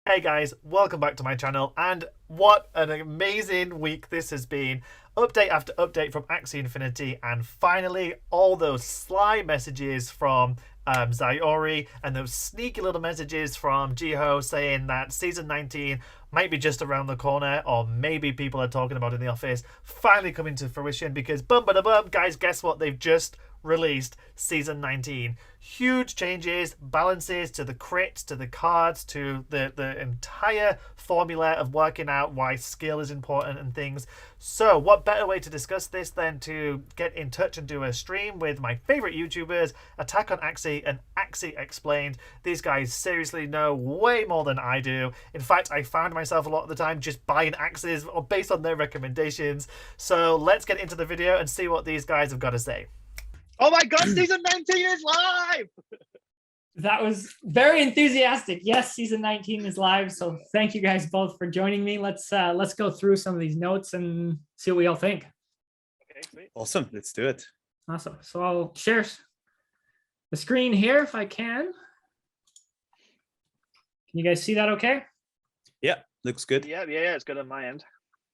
Hey guys, welcome back to my channel, and what an amazing week this has been. Update after update from Axie Infinity, and finally all those sly messages from Zayori and those sneaky little messages from Jiho saying that Season 19 might be just around the corner, or maybe people are talking about it in the office, finally coming to fruition because bum ba da bum, guys, guess what? They've just released Season 19. Huge changes, balances to the crits, to the cards, to the entire formula of working out why skill is important and things. So what better way to discuss this than to get in touch and do a stream with my favorite YouTubers, Attack on Axie and Axie Explained. These guys seriously know way more than I do. In fact, I found myself a lot of the time just buying Axies based on their recommendations. So let's get into the video and see what these guys have got to say. Oh my god, season 19 is live! That was very enthusiastic. Yes, season 19 is live. So thank you guys both for joining me. Let's go through some of these notes and see what we all think. Okay, sweet. Awesome, let's do it. Awesome. So I'll share the screen here if I can. Can you guys see that okay? Yeah, looks good. Yeah, it's good on my end.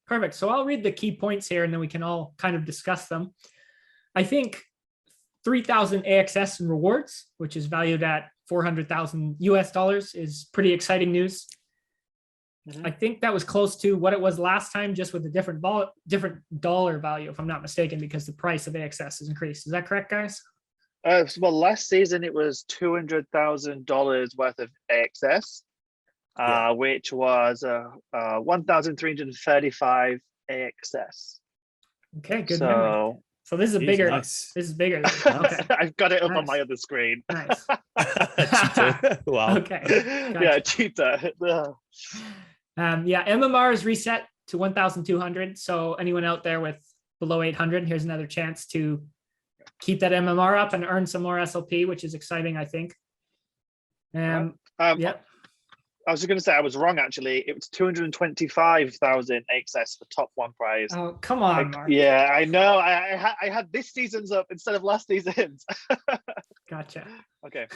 Perfect. So I'll read the key points here and then we can all kind of discuss them. I think 3,000 AXS in rewards, which is valued at $400,000 US, is pretty exciting news. I think that was close to what it was last time, just with a different dollar value, if I'm not mistaken, because the price of AXS has increased. Is that correct, guys? Well, last season it was $200,000 worth of AXS, which was 1,335 AXS. Okay, good memory. So this is bigger. Nice. This is bigger. Okay. I've got it up on Nice. my other screen. Nice. Wow. Okay. Gotcha. Yeah, cheater. Yeah, MMR is reset to 1,200. So anyone out there with below 800, here's another chance to keep that MMR up and earn some more SLP, which is exciting, I think. Yeah. I was just going to say I was wrong. Actually, it was 225,000 AXS for top one prize. Oh, come on, Mark. Yeah, I know. I had this season's up instead of last season's. Gotcha. Okay.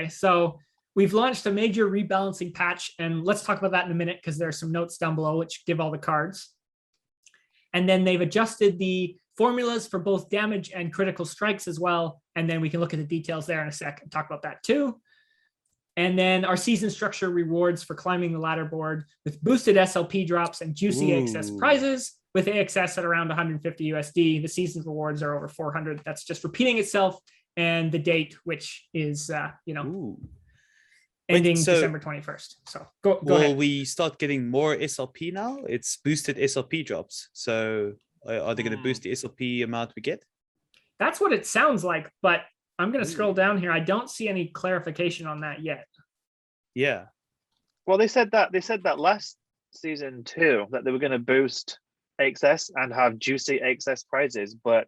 So we've launched a major rebalancing patch, and let's talk about that in a minute because there are some notes down below which give all the cards. And then they've adjusted the formulas for both damage and critical strikes as well. And then we can look at the details there in a sec and talk about that too. And then our season structure rewards for climbing the ladder board with boosted SLP drops and juicy AXS prizes with AXS at around 150 USD. The season rewards are over 400. That's just repeating itself. And the date, which is, ending December 21st. So go ahead. Will we start getting more SLP now? It's boosted SLP drops. So are they going to boost the SLP amount we get? That's what it sounds like, but I'm going to scroll down here. I don't see any clarification on that yet. Yeah. Well, they said that last season too, that they were going to boost AXS and have juicy AXS prizes, but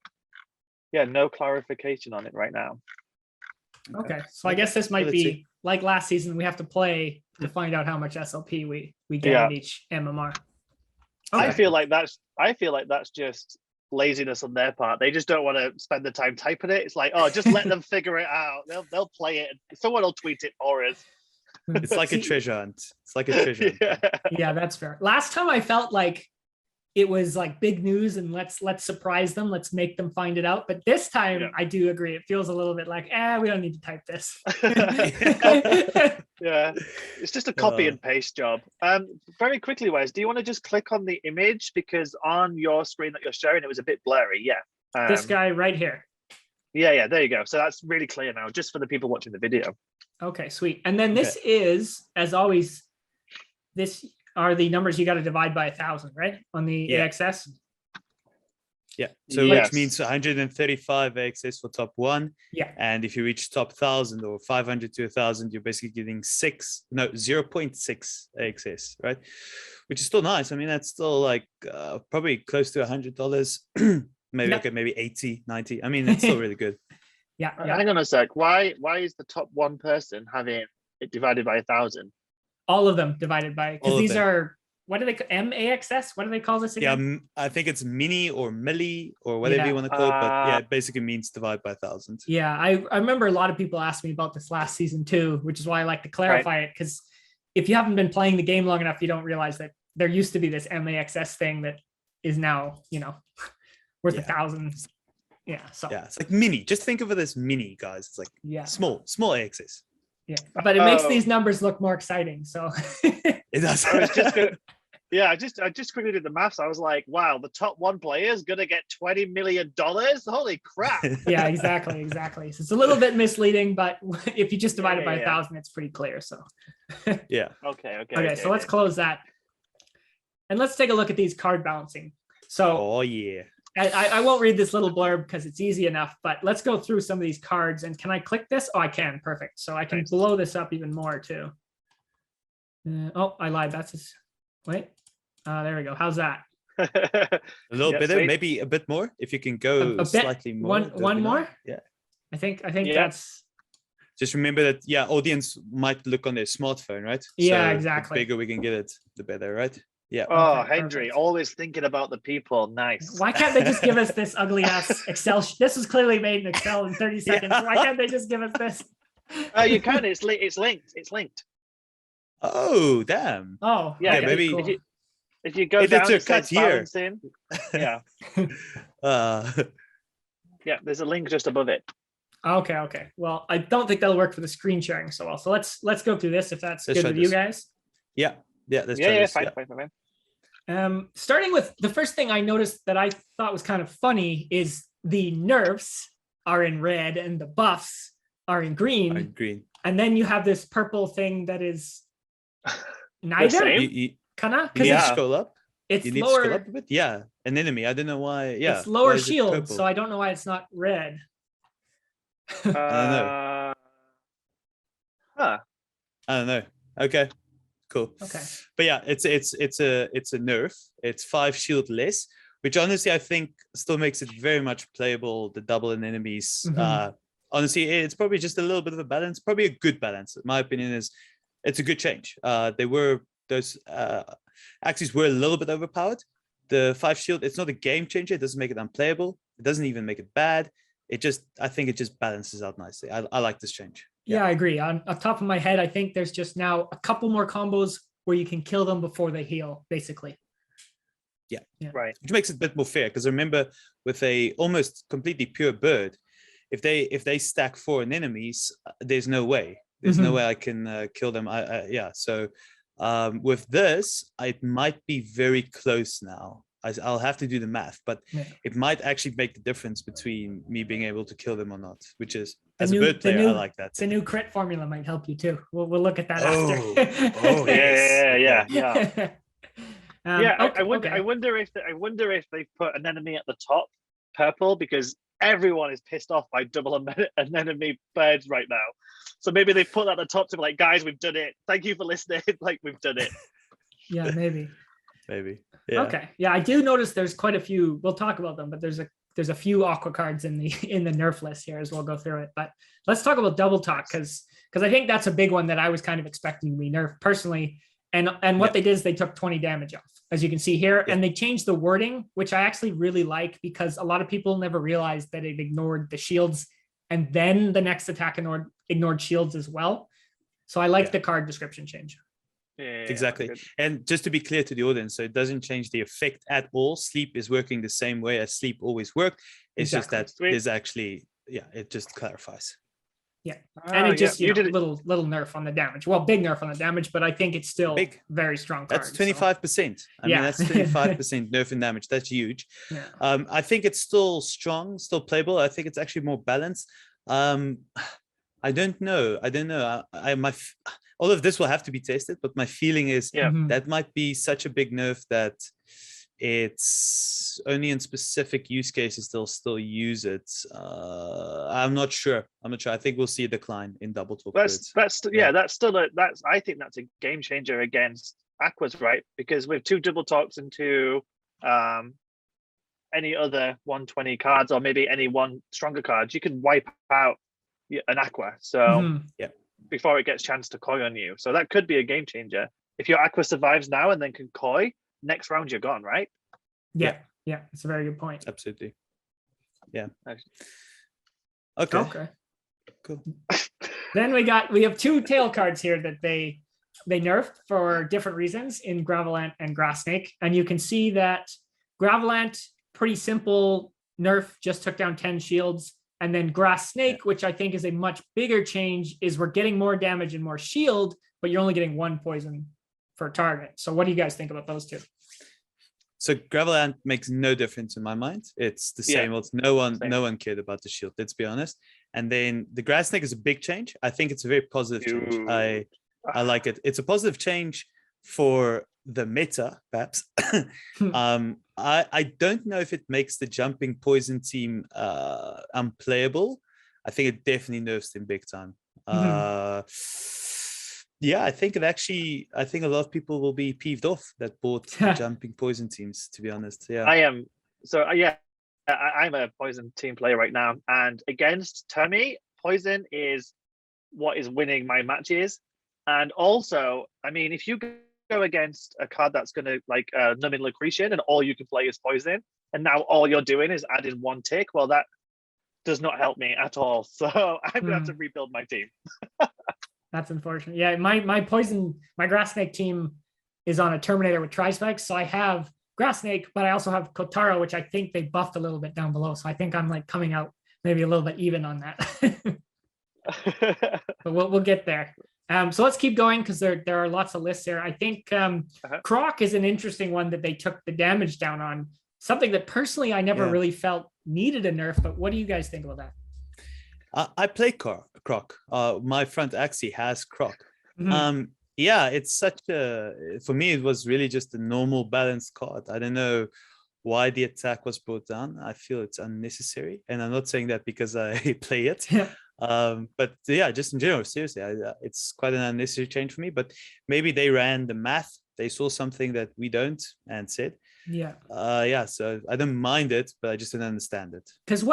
yeah, no clarification on it right now. Okay, so I guess this might be like last season. We have to play to find out how much SLP we get in each MMR. Okay. I feel like that's just laziness on their part. They just don't want to spend the time typing it. It's like, oh, just let them figure it out. They'll play it. Someone will tweet it for us. It's like a treasure hunt. It's like a treasure hunt. Yeah, that's fair. Last time I felt like it was like big news and let's surprise them. Let's make them find it out. But this time I do agree. It feels a little bit like, we don't need to type this. Yeah, it's just a copy and paste job. Very quickly, Wes, do you want to just click on the image? Because on your screen that you're sharing, it was a bit blurry. Yeah. This guy right here. Yeah, there you go. So that's really clear now, just for the people watching the video. Okay, sweet. And then this is, as always, this are the numbers you got to divide by 1,000, right? On the AXS. Yeah. So which means 135 AXS for top one. Yeah. And if you reach top 1,000 or 500 to 1,000, you're basically getting 0.6 AXS, right? Which is still nice. I mean, that's still like probably close to $100. Maybe maybe 80, 90. I mean, it's still really good. Yeah. Hang on a sec. Why is the top one person having it divided by 1,000? All of them divided by, because these are, what do they call MAXS? What do they call this again? Yeah, I think it's mini or milli or whatever you want to call it. But yeah, it basically means divide by 1,000. Yeah, I remember a lot of people asked me about this last season too, which is why I like to clarify it, because if you haven't been playing the game long enough, you don't realize that there used to be this MAXS thing that is now, worth Yeah. 1,000. Yeah. So Yeah, it's like mini. Just think of it as mini, guys. It's like yeah. small AXS. Yeah. But it makes Oh. these numbers look more exciting. So It does. I was just gonna, yeah, I just quickly did the maths. I was like, wow, the top one player is gonna get $20 million. Holy crap! yeah, exactly. So it's a little bit misleading, but if you just divide it by Yeah. 1,000, it's pretty clear. So Yeah. Okay. so let's close that. And let's take a look at these card balancing. So Oh yeah. I won't read this little blurb because it's easy enough, but let's go through some of these cards. And can I click this? Oh, I can. Perfect. So I can Nice. blow this up even more too. Oh, I lied. That's just, wait. There we go. How's that? A little Yeah, bit, sweet. maybe a bit more. If you can go A bit- slightly more. that'd one be more? nice. Yeah. I think Yeah. that's, Just remember that, yeah, audience might look on their smartphone, right? Yeah, So exactly. The bigger we can get it, the better, right? Yeah. Oh, Okay, Hendry, perfect. always thinking about the people. Nice. why can't they just give us this ugly ass Excel? This was clearly made in Excel in 30 seconds. Why can't they just give us this? You can. It's linked. It's linked. Oh, damn. Oh, Yeah, okay, maybe- cool. If you go If down, it's a it cut says here. balancing. Yeah, yeah. There's a link just above it. Okay. Well, I don't think that'll work for the screen sharing so well. So let's go through this if that's Let's good try with you this. guys. yeah. Let's try Yeah, this. fine. Starting with the first thing I noticed that I thought was kind of funny is the nerfs are in red and the buffs are in green. Alright, green. And then you have this purple thing that is same? neither, You kind of, need because to Yeah. scroll up. it's You need to scroll lower. up a bit. Yeah, an enemy. I don't know why. Yeah, It's lower why is it shield, purple? so I don't know why it's not red. don't know. Huh. I don't know. Okay, cool. Okay. But yeah, it's a nerf. It's 5 shield less, which honestly I think still makes it very much playable. The double in enemies. Mhm. Honestly, it's probably just a little bit of a balance. Probably a good balance. In my opinion, is it's a good change. They were those Axies were a little bit overpowered. The 5 shield. It's not a game changer. It doesn't make it unplayable. It doesn't even make it bad. I think it just balances out nicely. I like this change. Yeah, I agree. On top of my head, I think there's just now a couple more combos where you can kill them before they heal, basically. Right. Which makes it a bit more fair, because remember, with a almost completely pure bird, if they stack 4 in enemies, there's no way. There's no Mhm. way I can kill them. Yeah. So with this, it might be very close now. I'll have to do the math, but Yeah. it might actually make the difference between me being able to kill them or not. Which is, The as new- a bird the player, I new- like that. The new crit formula might help you too. We'll look at that Oh, after. oh, Yeah. Yeah. Okay, I wonder. okay. I wonder if they put an enemy at the top, purple, because everyone is pissed off by double an enemy birds right now. So maybe they put that at the top to be like, guys, we've done it. Thank you for listening. Like, we've done it. Yeah, maybe. Maybe. Yeah. Okay. Yeah, I do notice there's quite a few. We'll talk about them, but there's a few aqua cards in the nerf list here as we'll go through it. But let's talk about double talk because I think that's a big one that I was kind of expecting to be nerfed personally. And what Yeah. they did is they took 20 damage off, as you can see here, Yeah. and they changed the wording, which I actually really like because a lot of people never realized that it ignored the shields, and then the next attack ignored shields as well. So I like Yeah. the card description change. Yeah, Exactly. good. And just to be clear to the audience, so it doesn't change the effect at all. Sleep is working the same way as sleep always worked. It's just Exactly. that Sweet. there's actually, it just clarifies. And Oh, it just, yeah, you know, did it. little nerf on the damage. Well, big nerf on the damage, but I think it's still Big. very strong card. That's 25%. I Yeah. mean, that's 25% nerf in damage. That's huge. Yeah. I think it's still strong, still playable. I think it's actually more balanced. I don't know. All of this will have to be tested, but my feeling is Yeah. Mhm. that might be such a big nerf that it's only in specific use cases they'll still use it. I'm not sure. I think we'll see a decline in double talk birds. Yeah, I think that's a game changer against Aquas, right? Because with 2 double talks and 2 any other 120 cards, or maybe any one stronger cards, you can wipe out an Aqua. So Mhm. before it gets chance to koi on you. So that could be a game changer. If your Aqua survives now and then can koi, next round you're gone, right? Yeah. It's a very good point. Absolutely. Yeah. Nice. Okay. Okay. Cool. Then we have 2 tail cards here that they they nerfed for different reasons in Gravelant and Grass Snake. And you can see that Gravelant, pretty simple nerf, just took down 10 shields. And then Grass Snake, which I think is a much bigger change, is we're getting more damage and more shield, but you're only getting 1 poison per target. So what do you guys think about those two? So Gravelant makes no difference in my mind. It's the same old. No one cared about the shield, let's be honest. And then the Grass Snake is a big change. I think it's a very positive change. I like it. It's a positive change for the meta, perhaps. I don't know if it makes the jumping poison team unplayable. I think it definitely nerfs them big time. Yeah, I think a lot of people will be peeved off that bought the jumping poison teams, to be honest. Yeah. I am. So yeah, I'm a poison team player right now. And against Tommy, poison is what is winning my matches. And also, I mean, if you go against a card that's going to like Numbing Lucretian and all you can play is poison, and now all you're doing is adding 1 tick, well, that does not help me at all. So I'm going to have to rebuild my team. That's unfortunate. Yeah, my Grass Snake team is on a Terminator with Tri-Specs. So I have Grass Snake, but I also have Kotaro, which I think they buffed a little bit down below. So I think I'm like coming out maybe a little bit even on that. But we'll get there. So let's keep going because there are lots of lists here. I think Croc is an interesting one that they took the damage down on. Something that personally I never really felt needed a nerf, but what do you guys think about that? I play Croc. My front Axie has Croc. Yeah, it's for me, it was really just a normal balanced card. I don't know why the attack was brought down. I feel it's unnecessary. And I'm not saying that because I play it. But yeah, just in general, seriously, it's quite an unnecessary change for me. But maybe they ran the math. They saw something that we don't and said, so I don't mind it, but I just don't understand it. Because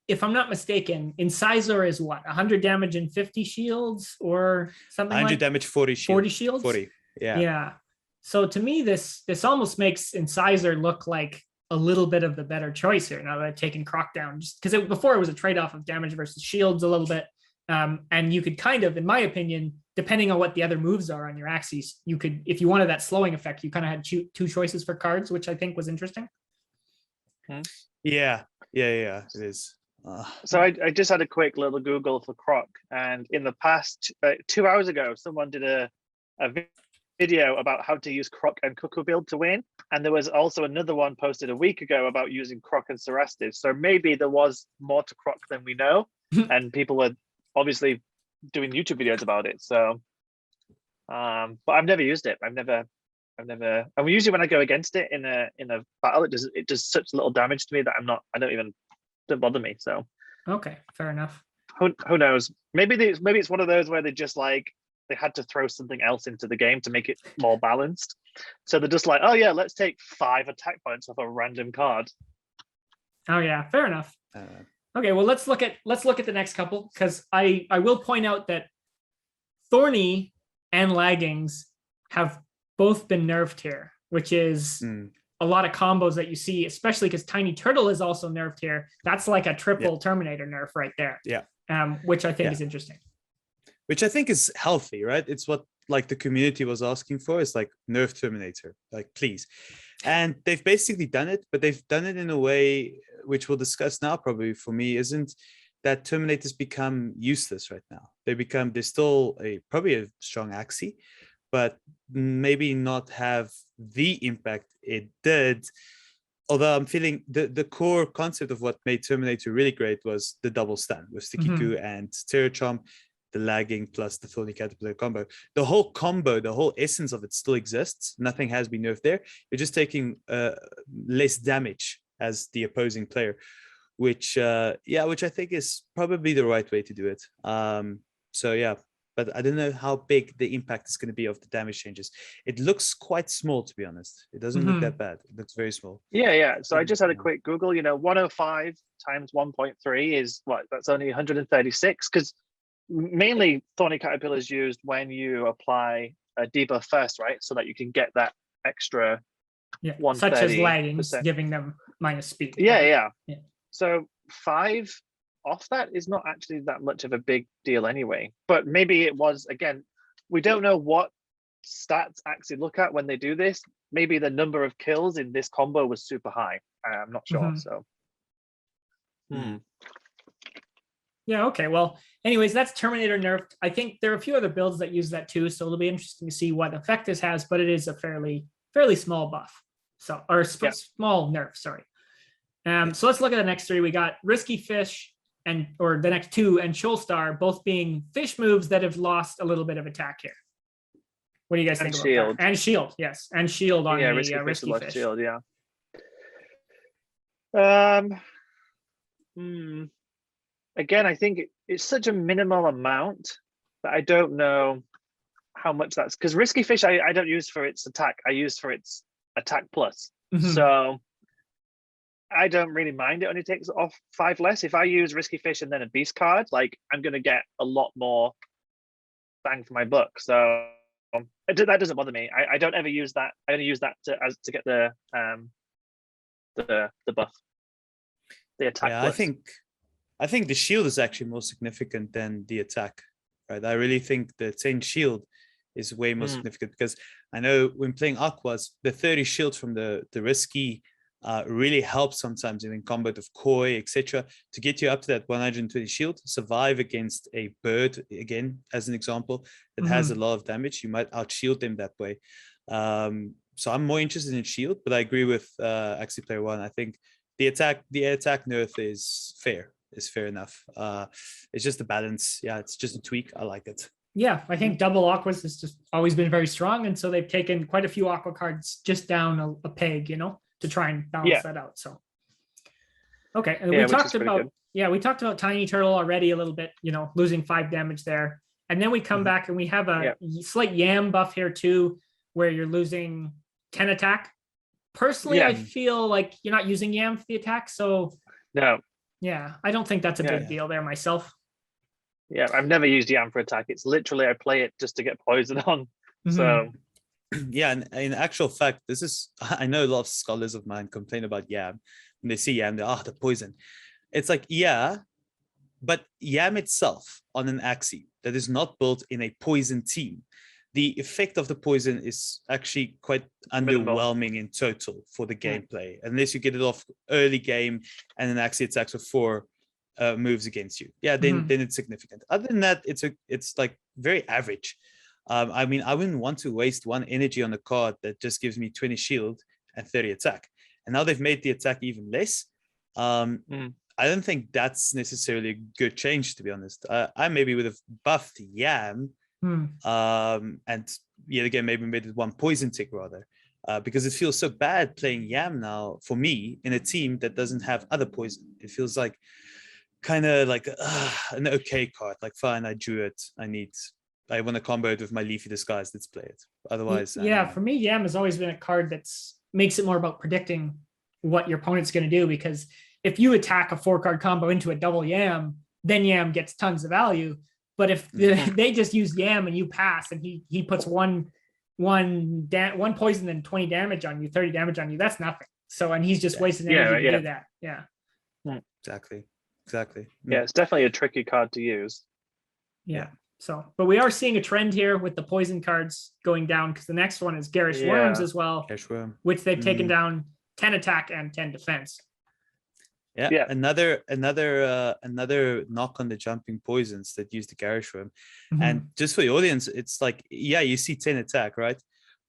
if I'm not mistaken, Incisor is what, 100 damage and 50 shields or something 100 like damage, 40 shields. 40 shields? 40, yeah. Yeah. So to me, this almost makes Incisor look like a little bit of the better choice here now that I've taken Croc down, just because before it was a trade-off of damage versus shields a little bit. And you could kind of, in my opinion, depending on what the other moves are on your Axies, you could, if you wanted that slowing effect, you kind of had two choices for cards, which I think was interesting. Yeah, it is. So I just had a quick little Google for Croc, and in the past 2 hours ago, someone did a video about how to use Croc and Cuckoo build to win, and there was also another one posted a week ago about using Croc and Cerastive. So maybe there was more to Croc than we know, and people were obviously doing YouTube videos about it. So, but I've never used it. I've never. And usually when I go against it in a battle, it does such little damage to me that don't bother me. So okay, fair enough. Who knows? Maybe it's one of those where they just like they had to throw something else into the game to make it more balanced. So they're just like, oh yeah, let's take 5 attack points off a random card. Oh yeah, fair enough. Okay, well let's look at the next couple, because I will point out that Thorny and Laggings have both been nerfed here, which is a lot of combos that you see, especially because Tiny Turtle is also nerfed here. That's like a triple Terminator nerf right there. Yeah. Which I think is interesting. Which I think is healthy, right? It's what like the community was asking for. It's like nerf Terminator, like please. And they've basically done it, but they've done it in a way which we'll discuss now probably for me isn't that Terminators become useless right now. They're still probably a strong Axie, but maybe not have the impact it did. Although I'm feeling the core concept of what made Terminator really great was the double stun with Sticky Goo and Terror Chomp, the lagging plus the Thorny Caterpillar combo. The whole combo, the whole essence of it still exists. Nothing has been nerfed there. You're just taking less damage as the opposing player, which I think is probably the right way to do it. But I don't know how big the impact is going to be of the damage changes. It looks quite small, to be honest. It doesn't look that bad. It looks very small. Yeah. So I just had a quick Google. 105 times 1.3 is what? That's only 136. Because mainly Thorny Caterpillar is used when you apply a debuff first, right? So that you can get that extra. Yeah, such as laggings, giving them minus speed. Yeah. So 5 off that is not actually that much of a big deal anyway. But maybe it was, again, we don't know what stats actually look at when they do this. Maybe the number of kills in this combo was super high. I'm not sure. Mhm. So. Yeah, okay. Well, anyways, that's Terminator nerfed. I think there are a few other builds that use that too, so it'll be interesting to see what effect this has, but it is a fairly small buff. So, or small nerf, sorry. So let's look at the next three. We got Risky Fish or the next two, and Shoal Star, both being fish moves that have lost a little bit of attack here. What do you guys think about shield. that? And shield, yes. And shield on the Risky Fish. Shield, yeah. Again, I think it's such a minimal amount that I don't know how much that's, because Risky Fish I don't use for its attack. I use for its attack plus. So I don't really mind. It only takes off 5 less. If I use Risky Fish and then a beast card, like I'm gonna get a lot more bang for my buck. So that doesn't bother me. I don't ever use that. I only use that to get the buff, the attack. Yeah, plus. I think the shield is actually more significant than the attack, right? I really think the 10 shield is way more significant, because I know when playing Aquas, the 30 shield from the risky really helps sometimes in combo with Koi, etc., to get you up to that 120 shield, survive against a bird, again, as an example, that has a lot of damage. You might outshield them that way. So I'm more interested in shield, but I agree with Axie Player One. I think the attack nerf is fair. Is fair enough. It's just a balance. Yeah, it's just a tweak. I like it. Yeah, I think double Aquas has just always been very strong, and so they've taken quite a few Aqua cards just down a peg, to try and balance that out. So, okay, and we talked about Tiny Turtle already a little bit. Losing 5 damage there, and then we come back and we have a slight Yam buff here too, where you're losing 10 attack. Personally, I feel like you're not using Yam for the attack, so no. Yeah, I don't think that's a big deal there myself. Yeah, I've never used Yam for attack. It's literally I play it just to get poison on. So yeah, and in actual fact, I know a lot of scholars of mine complain about Yam. When they see Yam, they're the poison. It's like, yeah, but Yam itself on an Axie that is not built in a poison team, the effect of the poison is actually quite underwhelming in total for the gameplay, unless you get it off early game and an Axie attacks with 4 moves against you. Yeah, then it's significant. Other than that, it's like very average. I mean, I wouldn't want to waste 1 energy on a card that just gives me 20 shield and 30 attack. And now they've made the attack even less. I don't think that's necessarily a good change, to be honest. I maybe would have buffed Yam. And yet again, maybe made it 1 poison tick rather, because it feels so bad playing Yam now for me in a team that doesn't have other poison. It feels like kind of like an okay card. Like, fine, I drew it. I want to combo it with my Leafy Disguise. Let's play it. Otherwise, for me, Yam has always been a card that makes it more about predicting what your opponent's going to do. Because if you attack a 4-card combo into a double Yam, then Yam gets tons of value. But if they just use Yam and you pass, and he puts one poison and 20 damage on you, 30 damage on you, that's nothing. So, and he's just wasting energy to do that. Yeah. Exactly. Yeah, it's definitely a tricky card to use. Yeah. So, but we are seeing a trend here with the poison cards going down, because the next one is Garish Worms as well, which they've taken down 10 attack and 10 defense. Yeah. Another knock on the jumping poisons that use the Garish Worm. And just for the audience, it's like, you see 10 attack, right?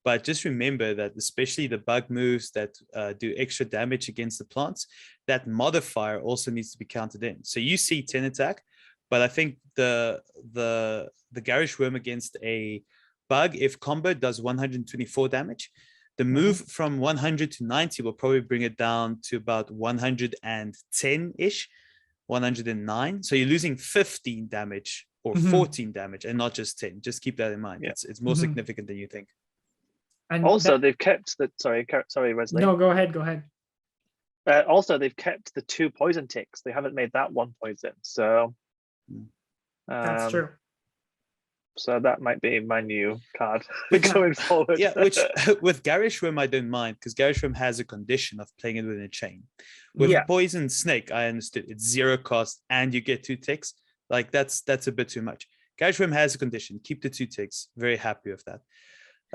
But just remember that especially the bug moves that do extra damage against the plants, that modifier also needs to be counted in. So you see 10 attack, but I think the Garish Worm against a bug, if combo, does 124 damage. The move from 100 to 90 will probably bring it down to about 110-ish, 109. So you're losing 15 damage or 14 damage and not just 10. Just keep that in mind. Yeah. It's more significant than you think. And also, they've kept the... Sorry, Wesley. No, go ahead. Also, they've kept the 2 poison ticks. They haven't made that 1 poison. So... that's true. So that might be my new card going forward. Yeah, which with Garish Worm I don't mind, because Garish Worm has a condition of playing it within a chain. With Poison Snake, I understood it's 0 cost and you get 2 ticks. Like that's a bit too much. Garish Worm has a condition. Keep the 2 ticks. Very happy with that.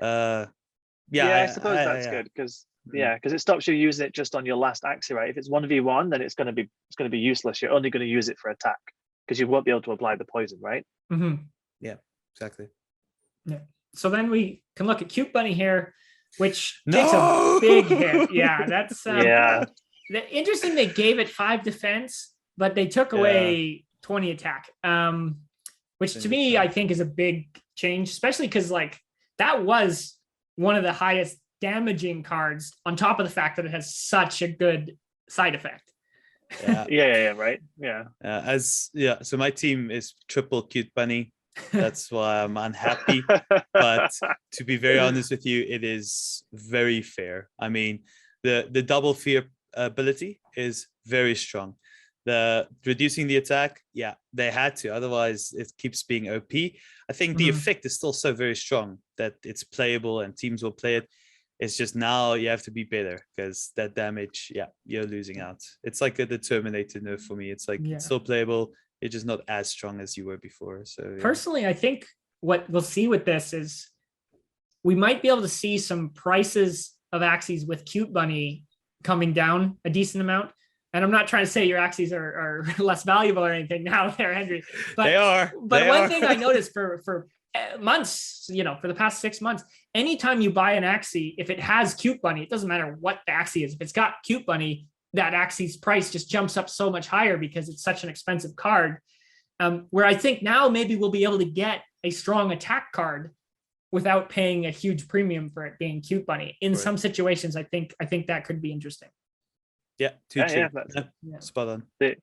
I suppose that's good because because it stops you using it just on your last Axie, right? If it's 1v1, then it's going to be useless. You're only going to use it for attack because you won't be able to apply the poison, right? Yeah, exactly. Yeah. So then we can look at Cute Bunny here, which takes a big hit. Yeah, that's interesting. They gave it 5 defense, but they took away 20 attack. Which to me, I think is a big change, especially because like that was one of the highest damaging cards on top of the fact that it has such a good side effect. Right. So my team is triple Cute Bunny. That's why I'm unhappy. But to be very honest with you, it is very fair. I mean, the double fear ability is very strong. The reducing the attack, they had to, otherwise it keeps being OP. I think the effect is still so very strong that it's playable and teams will play it. It's just now you have to be better because that damage, you're losing out. It's like the Terminator nerf for me. It's like it's still playable. It's just not as strong as you were before. So personally, I think what we'll see with this is we might be able to see some prices of Axies with Cute Bunny coming down a decent amount. And I'm not trying to say your Axies are less valuable or anything now there, Henry. But they are. But one thing I noticed for months, for the past 6 months, anytime you buy an Axie, if it has Cute Bunny, it doesn't matter what the Axie is. If it's got Cute Bunny, that Axie's price just jumps up so much higher because it's such an expensive card. Where I think now maybe we'll be able to get a strong attack card without paying a huge premium for it being Cute Bunny. In some situations, I think that could be interesting. Yeah, too cheap. Spot on. The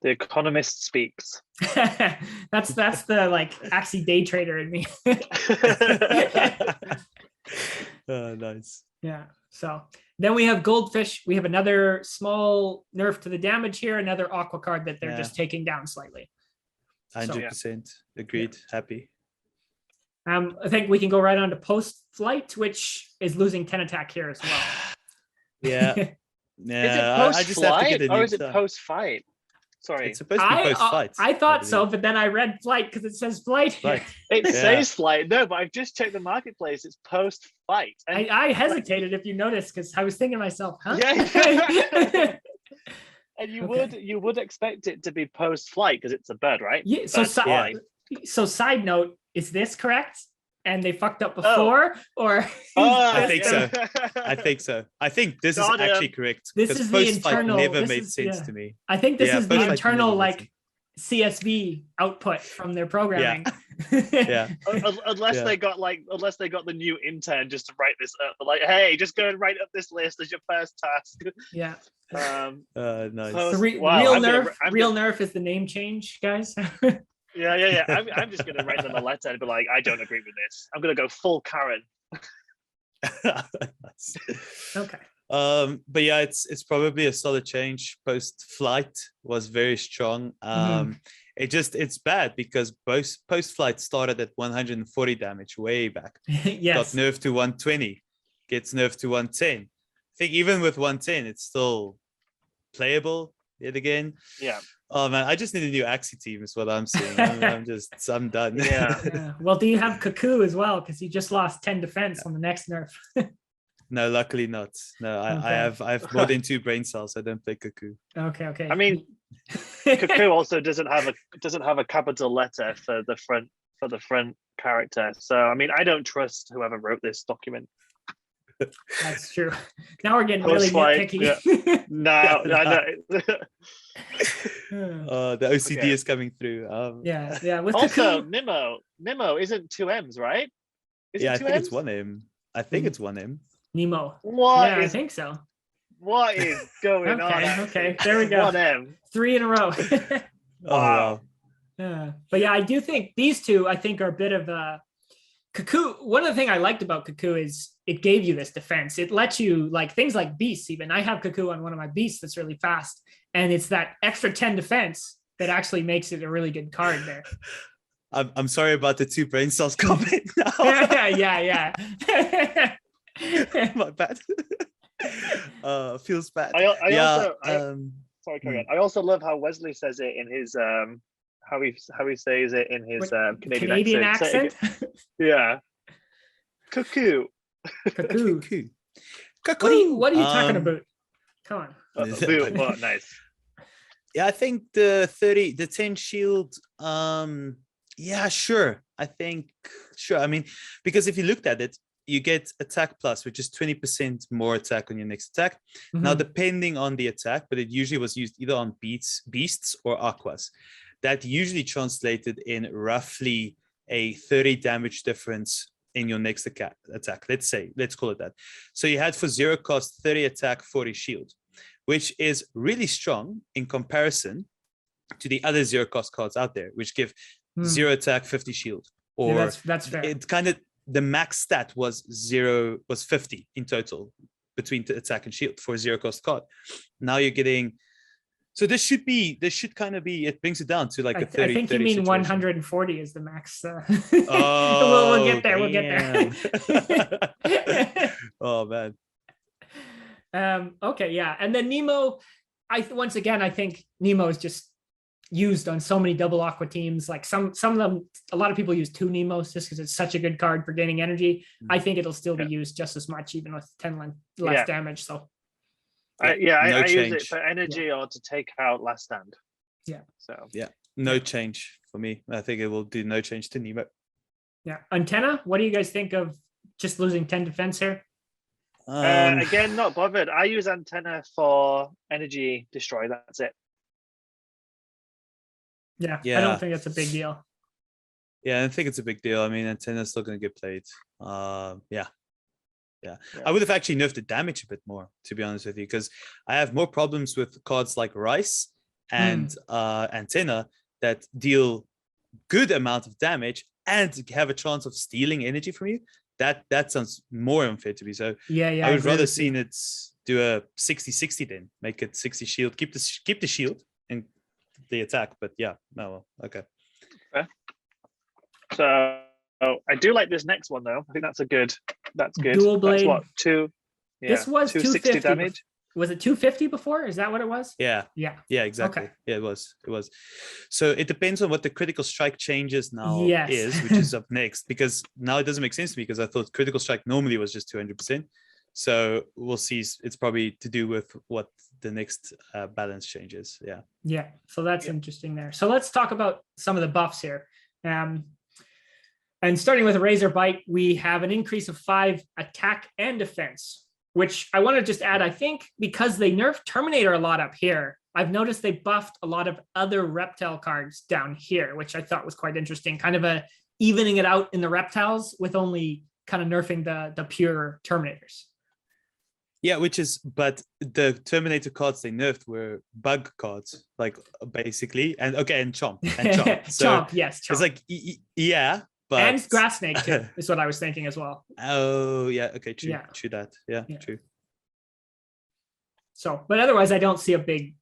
economist speaks. that's the like Axie day trader in me. Oh, nice. Yeah. So then we have Goldfish. We have another small nerf to the damage here, another aqua card that they're just taking down slightly. 100% agreed. Happy. I think we can go right on to post flight, which is losing 10 attack here as well. Yeah. Yeah, is it post flight or is it post fight? Sorry, it's supposed to be post fight. I thought so, but then I read flight because it says flight here. It says flight. No, but I've just checked the marketplace. It's post fight. I hesitated if you noticed because I was thinking to myself, huh? Yeah. And you would expect it to be post flight because it's a bird, right? Yeah. So side note, is this correct? And they fucked up before, or I think so. I think this is actually correct. This is the internal. Never made sense to me. I think this is the internal like CSV output from their programming. Yeah. Unless they got the new intern just to write this up. Like, hey, just go and write up this list as your first task. Yeah. Nice. Real Nerf is the name change, guys. Yeah. I'm just gonna write them a letter and be like, I don't agree with this. I'm gonna go full Karen. Okay. But yeah, it's probably a solid change. Post flight was very strong. It's bad because post flight started at 140 damage way back. Yes. Got nerfed to 120, gets nerfed to 110. I think even with 110, it's still playable yet again. Yeah. Oh man, I just need a new Axie team is what I'm saying. I'm done. Yeah. Well, do you have Cuckoo as well? Because you just lost 10 defense on the next nerf. No, luckily not. No, I have more than 2 brain cells. I don't play Cuckoo. Okay. I mean, Cuckoo also doesn't have a capital letter for the front character. So I mean, I don't trust whoever wrote this document. That's true. Now we're getting really nitpicky. Yeah. No. The OCD is coming through. Yeah. With also, Cuckoo, Nemo isn't 2 M's, right? I think it's 1 M. I think it's 1 M. Nemo. I think so. What is going on? Okay, there we go. 1 M. 3 in a row. Wow. But yeah, I do think these two, I think, are a bit of a Cuckoo. One of the things I liked about Cuckoo is it gave you this defense. It lets you like things like beasts. Even I have Cuckoo on one of my beasts that's really fast, and it's that extra 10 defense that actually makes it a really good card there. I'm sorry about the 2 brain cells comment now. Yeah. My bad. Feels bad. Sorry, carry on. I also love how Wesley says it in his how he says it in his Canadian accent. Yeah. Cuckoo. Cuckoo. Cuckoo. What are you talking about? Come on. Boo. Oh, nice. Yeah, I think the 10 shield, yeah, sure. I think, sure. I mean, because if you looked at it, you get attack plus, which is 20% more attack on your next attack. Now, Mhm. depending on the attack, but it usually was used either on beasts or aquas. That usually translated in roughly a 30 damage difference in your next attack. Let's call it that. So you had for 0 cost, 30 attack, 40 shield, which is really strong in comparison to the other 0 cost cards out there, which give 0 attack, 50 shield. Or Yeah, that's fair. It kind of, the max stat was 50 in total between the attack and shield for a 0 cost card. Now you're getting, so this should kind of be, it brings it down to like a 30. I think you mean situation. 140 is the max. Oh, we'll get there. We'll get there. Oh man. Okay, yeah. And then Nemo, I think Nemo is just used on so many double aqua teams. Like some of them, a lot of people use 2 Nemos just because it's such a good card for gaining energy. I think it'll still be used just as much, even with 10 less damage. So I No use it change. for energy or to take out last stand. Yeah. So No change for me. I think it will do no change to Nemo. yeah. Antenna, what do you guys think of just losing 10 defense here? Again, not bothered. I use antenna for energy destroy. That's it. Yeah, I Yeah. don't think that's a big deal. Yeah, I think it's a big deal. I mean, antenna's still going to get played. Yeah. I would have actually nerfed the damage a bit more, to be honest with you, because I have more problems with cards like Rice and Antenna that deal good amount of damage and have a chance of stealing energy from you. That sounds more unfair to me. So Yeah, I would agree rather with you. seen it do a 60-60 then. Make it 60 shield, keep the shield and the attack. But yeah, no, well, okay. So I do like this next one though. I think that's good. Dual blade. That's what, 2. Yeah, This was 260 250 damage. Was it 250 before? Is that what it was? Yeah, exactly. Okay. Yeah, it was. So it depends on what the critical strike changes now Yes. is, which is up next, because now it doesn't make sense to me because I thought critical strike normally was just 200%. So we'll see. It's probably to do with what the next balance changes. Yeah. Yeah. So that's interesting there. So let's talk about some of the buffs here. And starting with a Razor Bite, we have an increase of 5 attack and defense, which I want to just add, I think because they nerfed Terminator a lot up here, I've noticed they buffed a lot of other reptile cards down here, which I thought was quite interesting, kind of a evening it out in the reptiles with only kind of nerfing the pure Terminators. Yeah, but the Terminator cards they nerfed were bug cards, like basically, and Chomp. So Chomp, yes. Chomp. it's like, yeah, but and Grass Snake too, is what I was thinking as well. Oh yeah, okay, true, Yeah. true that, yeah, true. So, but otherwise, I don't see a big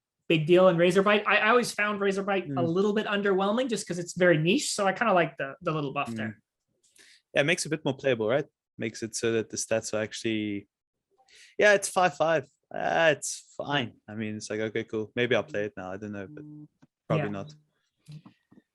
deal in Razor Bite. I always found Razor Bite a little bit underwhelming just because it's very niche. So I kind of like the little buff there. Yeah, it makes it a bit more playable, right? Makes it so that the stats are actually, yeah, it's 5/5. It's fine. I mean, it's like, okay, cool. Maybe I'll play it now. I don't know, but probably not.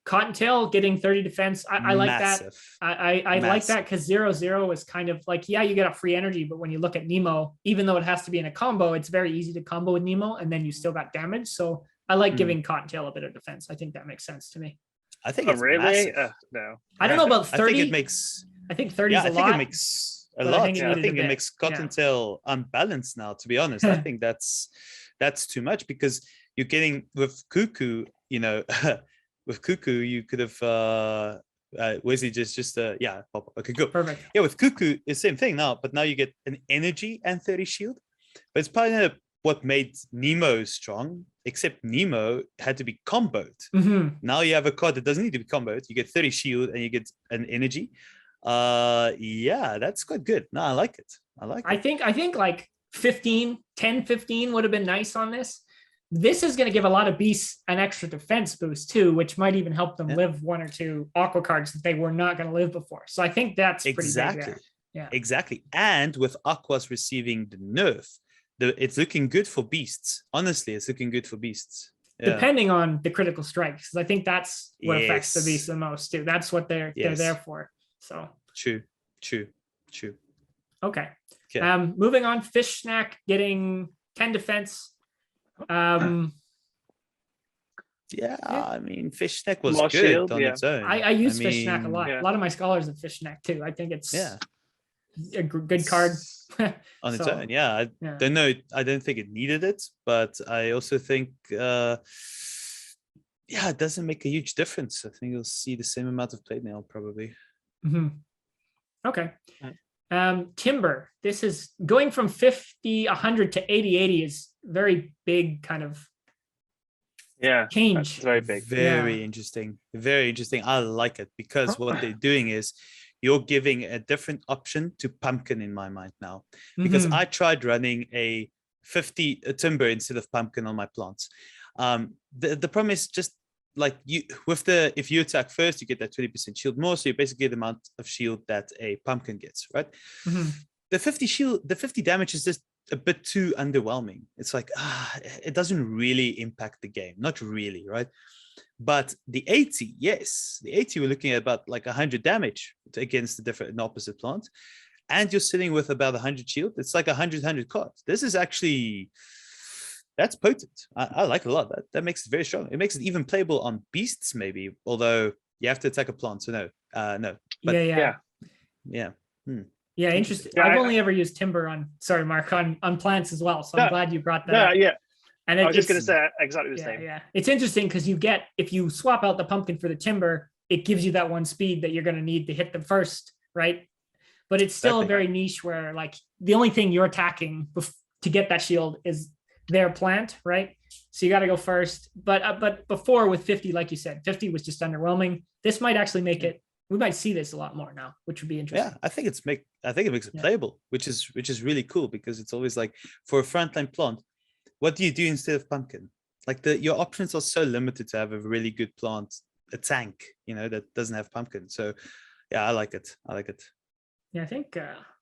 Cottontail getting 30 defense. I like Massive. that. I like that because 0/0 is kind of like, yeah, you get a free energy, but when you look at Nemo, even though it has to be in a combo, it's very easy to combo with Nemo, and then you still got damage. So I like giving Cottontail a bit of defense. I think that makes sense to me. I think it's really massive. no. I don't know about 30. I think it makes. I think 30 Yeah, is a I think lot. it makes a but lot. I think I think a it bit. makes Cottontail unbalanced now. To be honest, I think that's too much because you're getting with Cuckoo. You know, with Cuckoo, you could have. Wesley just yeah. Okay, good. Perfect. Yeah, with Cuckoo, it's the same thing now, but now you get an energy and 30 shield. But it's probably not what made Nemo strong, except Nemo had to be comboed. Now you have a card that doesn't need to be comboed. You get 30 shield and you get an energy. Yeah, that's quite good. No, I like it. I think like 10, 15 would have been nice on this. This is going to give a lot of beasts an extra defense boost too, which might even help them live 1 or 2 aqua cards that they were not going to live before. So I think that's pretty big there. Yeah, exactly. And with aquas receiving the nerf, it's looking good for beasts. Honestly, it's looking good for beasts. Yeah. Depending on the critical strikes, because I think that's what affects the beast the most too. That's what they're there for. So true. True. Okay. Yeah. Moving on, Fish Snack getting 10 defense. Yeah, Yeah. I mean, Fish Snack was More good shield, on yeah. its own. I use Fish Snack a mean, lot. Yeah. A lot of my scholars have Fish Snack too. I think it's Yeah. a good card. On its So, own, yeah. I yeah. don't know. I don't think it needed it, but I also think, yeah, it doesn't make a huge difference. I think you'll see the same amount of play now, probably. Mhm. Okay. Timber. This is going from 50, 100 to 80, 80 is very big kind of Yeah, change. it's very big. Very interesting. Very interesting. I like it because what they're doing is you're giving a different option to pumpkin in my mind now. Because Mhm. I tried running a 50 timber instead of pumpkin on my plants. The problem is just like you with the if you attack first, you get that 20% shield more. So you basically get the amount of shield that a pumpkin gets, right? Mhm. The 50 damage is just a bit too underwhelming. It's like it doesn't really impact the game, not really, right? But the 80, yes, the 80 we're looking at about like 100 damage against the different and opposite plant, and you're sitting with about 100 shield. It's like 100 cards. This is actually that's potent. I like it a lot. That makes it very strong. It makes it even playable on beasts, maybe, although you have to attack a plant. So no. But yeah. yeah. Interesting. Yeah, I've only ever used timber on Mark, on plants as well. So I'm No, glad you brought that No, up. yeah. And I was just it's- going to say exactly the same. Yeah. It's interesting because if you swap out the pumpkin for the timber, it gives you that one speed that you're going to need to hit them first, right? But it's still Exactly. a very niche where like the only thing you're attacking to get that shield is their plant, right? So you got to go first. But before with 50, like you said, 50 was just underwhelming. This might actually make it. We might see this a lot more now, which would be interesting. Yeah, I think it makes it playable, which is really cool because it's always like for a frontline plant, what do you do instead of pumpkin? Like your options are so limited to have a really good plant, a tank, that doesn't have pumpkin. So yeah, I like it. Yeah, I think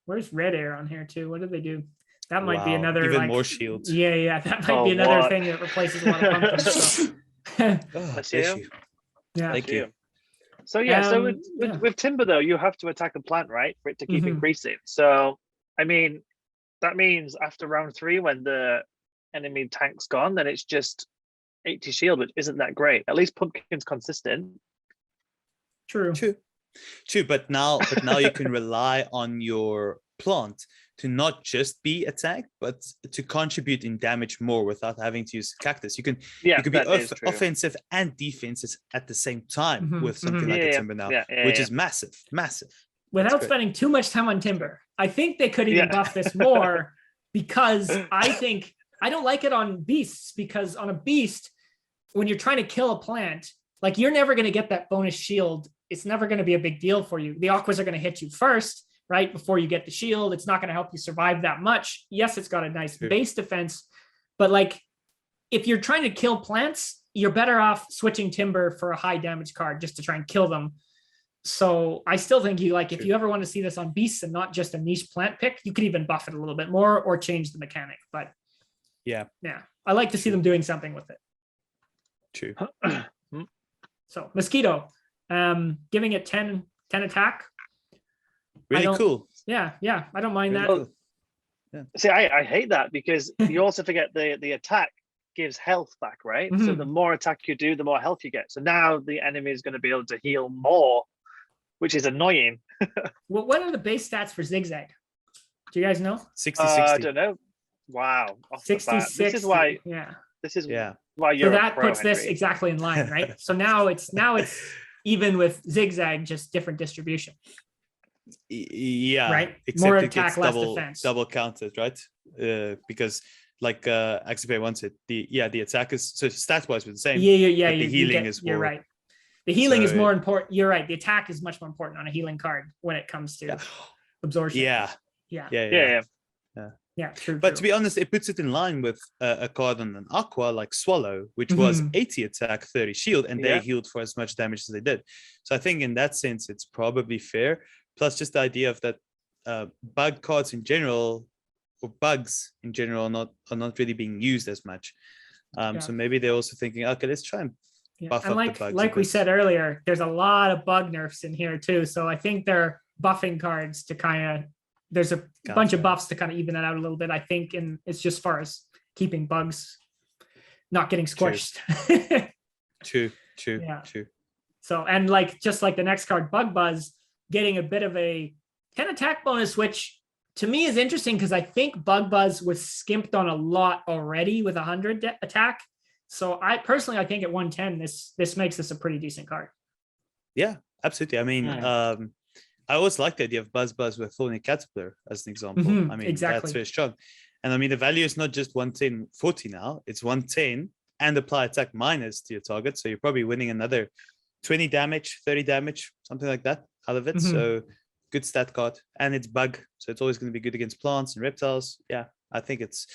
where's Red Air on here too? What did they do? That might be Wow, another even like, more shields. Yeah, that might be another what? thing that replaces a lot of pumpkins. So. Oh, Bless bless you. you. Yeah. Thank you. So yeah, so yeah. with timber though, you have to attack a plant, right, for it to keep Mhm. increasing. So I mean, that means after round 3, when the enemy tank's gone, then it's just 80 shield, which isn't that great. At least pumpkin's consistent. True. But now you can rely on your plant to not just be attacked, but to contribute in damage more without having to use cactus. You can be that is true. offensive and defensive at the same time Mhm, with something mhm. like a Yeah, timber now, yeah, which yeah. is massive. Without great. spending too much time on timber, I think they could even Yeah. buff this more because I think I don't like it on beasts because on a beast, when you're trying to kill a plant, like you're never going to get that bonus shield. It's never going to be a big deal for you. The aquas are going to hit you first, right? Before you get the shield. It's not going to help you survive that much. Yes, it's got a nice base defense, but like if you're trying to kill plants, you're better off switching timber for a high damage card just to try and kill them. So I still think if you ever want to see this on beasts and not just a niche plant pick, you could even buff it a little bit more or change the mechanic. But Yeah, I like to see them doing something with it. true. So Mosquito, giving it 10 attack. Really cool. Yeah, I don't mind Really that. cool. See, I hate that because you also forget the attack gives health back, right? So Mhm. the more attack you do, the more health you get. So now the enemy is going to be able to heal more, which is annoying. What are the base stats for Zigzag? Do you guys know? 60, I 60. don't know. Wow. Off the 60, bat. This is why. Yeah. This is Yeah. why So you're. that a pro, puts this Henry. exactly in line, right? So now it's even with Zigzag, just different distribution. Yeah, Right? except More it attack, gets less defense. double counted, right? Because like Axie wants it, the attack is so stat wise we're the same. Yeah. but the healing is You're more. right. The healing is So more important. You're right. The attack is much more important on a healing card when it comes to Yeah. absorption. Yeah. Yeah. True. But to be honest, it puts it in line with a card on an Aqua like Swallow, which was Mhm. 80 attack, 30 shield, and they Yeah. healed for as much damage as they did. So I think in that sense, it's probably fair. Plus, just the idea of that bug cards in general, or bugs in general, are not really being used as much. So maybe they're also thinking, okay, let's try and buff and up like the bugs. like we said earlier, there's a lot of bug nerfs in here too. So I think they're buffing cards to kind of there's a bunch of Gotcha. buffs to kind of even that out a little bit, I think, and it's just far as keeping bugs not getting squished. True. Yeah. So, and like just like the next card, Bug Buzz, getting a bit of a 10 attack bonus, which to me is interesting because I think Bug Buzz was skimped on a lot already with 100 attack. So I personally, I think at 110, this makes this a pretty decent card. Yeah, absolutely. I mean, I always like the idea of Buzz Buzz with Thorny Caterpillar as an example. Mhm, I mean, exactly. that's very strong. And I mean, the value is not just 110, 40 now, it's 110 and apply attack minus to your target. So you're probably winning another 20 damage, 30 damage, something like that out of it. Mhm. So good stat card. And it's bug. So it's always going to be good against plants and reptiles. Yeah, I think it's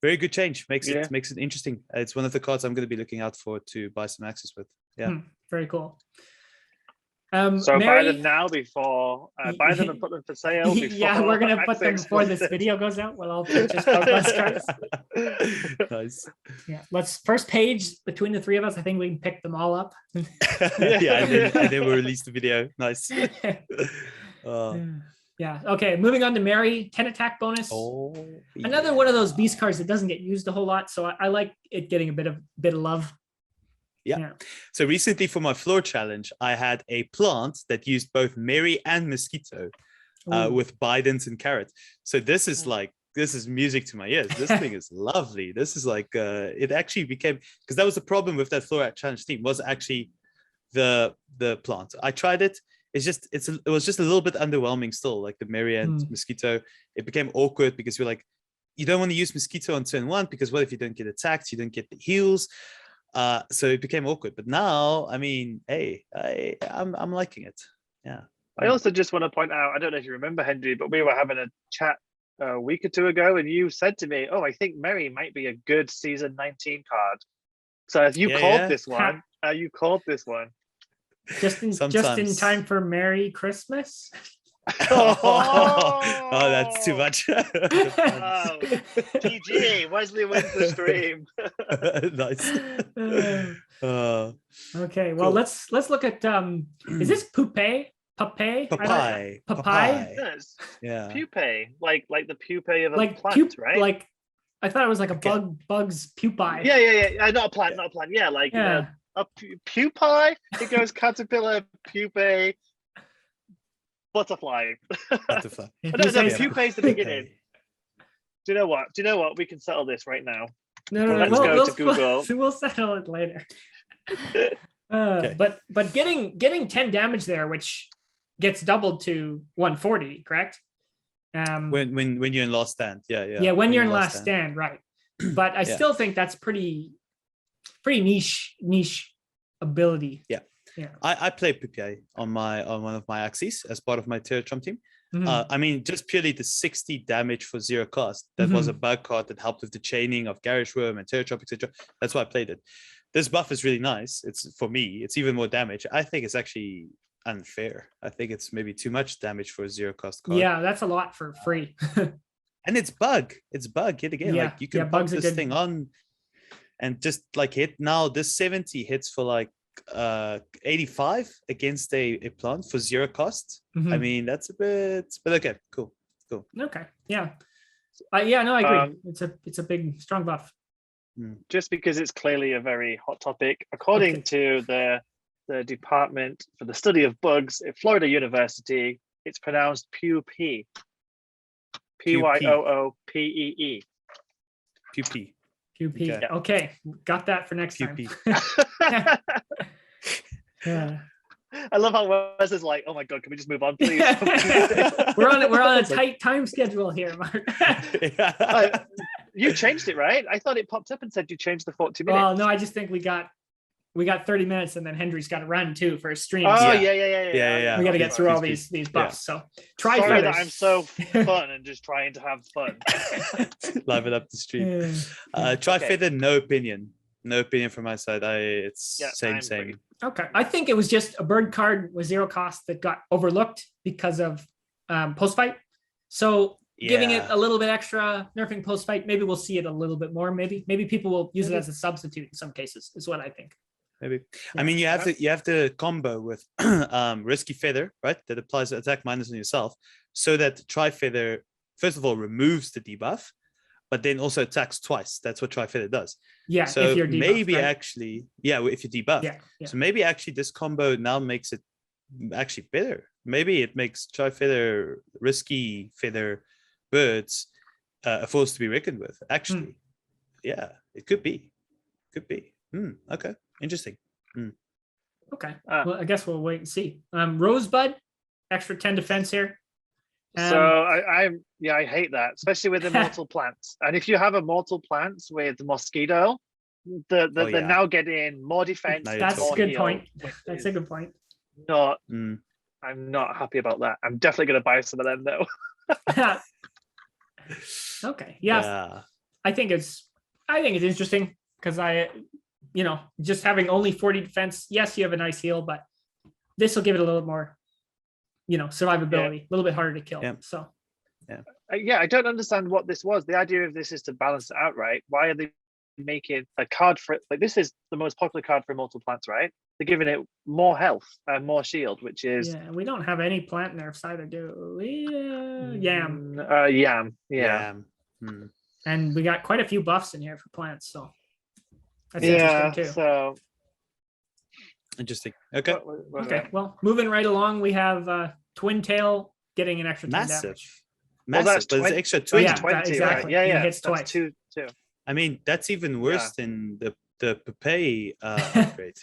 very good change. Makes it interesting. It's one of the cards I'm going to be looking out for to buy some Axies with. Yeah. Very cool. So Mary, buy them now before buy them and put them for sale. Yeah, we're gonna put them before this video goes out. We'll all purchase Bug Buzz cards. Nice. Yeah, let's first page between the three of us. I think we can pick them all up. Yeah, and then we'll release the video. Nice. Yeah. Okay. Moving on to Mary, 10 attack bonus. Another one of those beast cards that doesn't get used a whole lot, so I like it getting a bit of love. Yeah. So recently for my floor challenge, I had a plant that used both Mary and Mosquito with Bidens and Carrot. So this is music to my ears. This thing is lovely. This is like, it actually became, because that was the problem with that floor challenge team, was actually the plant. I tried it. It was just a little bit underwhelming still, like the Mary and Mosquito. It became awkward because you're like, you don't want to use Mosquito on turn one because what if you don't get attacked? You don't get the heals. So it became awkward, but now, I mean, hey, I'm liking it. Yeah. I also just want to point out, I don't know if you remember, Henry, but we were having a chat a week or two ago, and you said to me, "Oh, I think Mary might be a good season 19 card." So if you called this one, you called this one just in time for Merry Christmas. Oh, that's too much. Wow. GG, Wesley wins the stream. Nice. Okay, well, cool. let's look at is this Pupae? Papai. Yes. Yeah. Pupae, like the pupae of a Like plant, right? Like I thought it was like a bug's pupae. Yeah. Not a plant, Yeah, like a pupae. It goes caterpillar, pupae, butterfly. No, pupae is the beginning. Do you know what? We can settle this right now. No. Let's go to Google. We'll settle it later. But getting 10 damage there, which gets doubled to 140, correct? When you're in last stand, yeah. When you're in last stand, right? But I still think that's pretty niche ability. Yeah. I play Pupae on one of my Axies as part of my Terra Trump team. I mean, just purely the 60 damage for 0 cost. That was a bug card that helped with the chaining of Garish Worm and Terra Trump, etc. That's why I played it. This buff is really nice. For me, it's even more damage. I think it's actually unfair. I think it's maybe too much damage for a 0 cost card. Yeah, that's a lot for free. And it's bug yet again. Like you can put this thing on and just like hit now. This 70 hits for like 85 against a plant for 0 cost. I mean, that's a bit, but okay, cool. Okay, yeah. I agree. It's a big strong buff. Just because it's clearly a very hot topic, according to the Department for the Study of Bugs at Florida University, it's pronounced Pupae. Pyoopee. Pupae. Okay, got that for next time. Yeah. I love how Wes is like, "Oh my god, can we just move on, please?" we're on a tight time schedule here, Mark. You changed it, right? I thought it popped up and said you changed the 40 minutes. Well, no, I just think we got 30 minutes, and then Henry's got to run too for a stream. Oh, so yeah. We got to get through all these buffs. So try Sorry feathers. that I'm so fun and just trying to have fun. Liven up the stream. Try feather, no opinion from my side. It's same. Okay, I think it was just a bird card with 0 cost that got overlooked because of post fight. So giving it a little bit extra, nerfing post fight, maybe we'll see it a little bit more. Maybe people will use it as a substitute in some cases, is what I think. Maybe. Yeah. I mean, you have to combo with risky feather, right? That applies attack minus on yourself, so that tri feather first of all removes the debuff, but then also attacks twice. That's what tri feather does. Yeah, So if you're debuffed, maybe right? actually, if you debuff. Yeah, yeah. So maybe actually this combo now makes it actually better. Maybe it makes tri feather risky feather birds a force to be reckoned with. Actually, yeah, it could be. Okay, interesting. Okay. Well, I guess we'll wait and see. Rosebud, extra 10 defense here. So I hate that, especially with immortal plants. And if you have immortal plants with mosquito, they're now getting more defense. That's more a good heal, point. which That's is a good point. Not, I'm not happy about that. I'm definitely going to buy some of them though. Okay. Yeah. I think it's interesting because just having only 40 defense. Yes, you have a nice heal, but this will give it a little more, survivability, a little bit harder to kill. Yeah. So. I don't understand what this was. The idea of this is to balance it out, right? Why are they making a card for it? Like, this is the most popular card for immortal plants, right? They're giving it more health and more shield, which is we don't have any plant nerfs either, do we? Yam. Yam. And we got quite a few buffs in here for plants, so that's interesting too. So interesting. Okay. Okay. Well, moving right along, we have Twin Tail getting an extra 10 damage. Massive, that's but it's extra 20. Yeah, 20, exactly. Right? He hits twice. Two. I mean, that's even worse than the Pupay upgrade,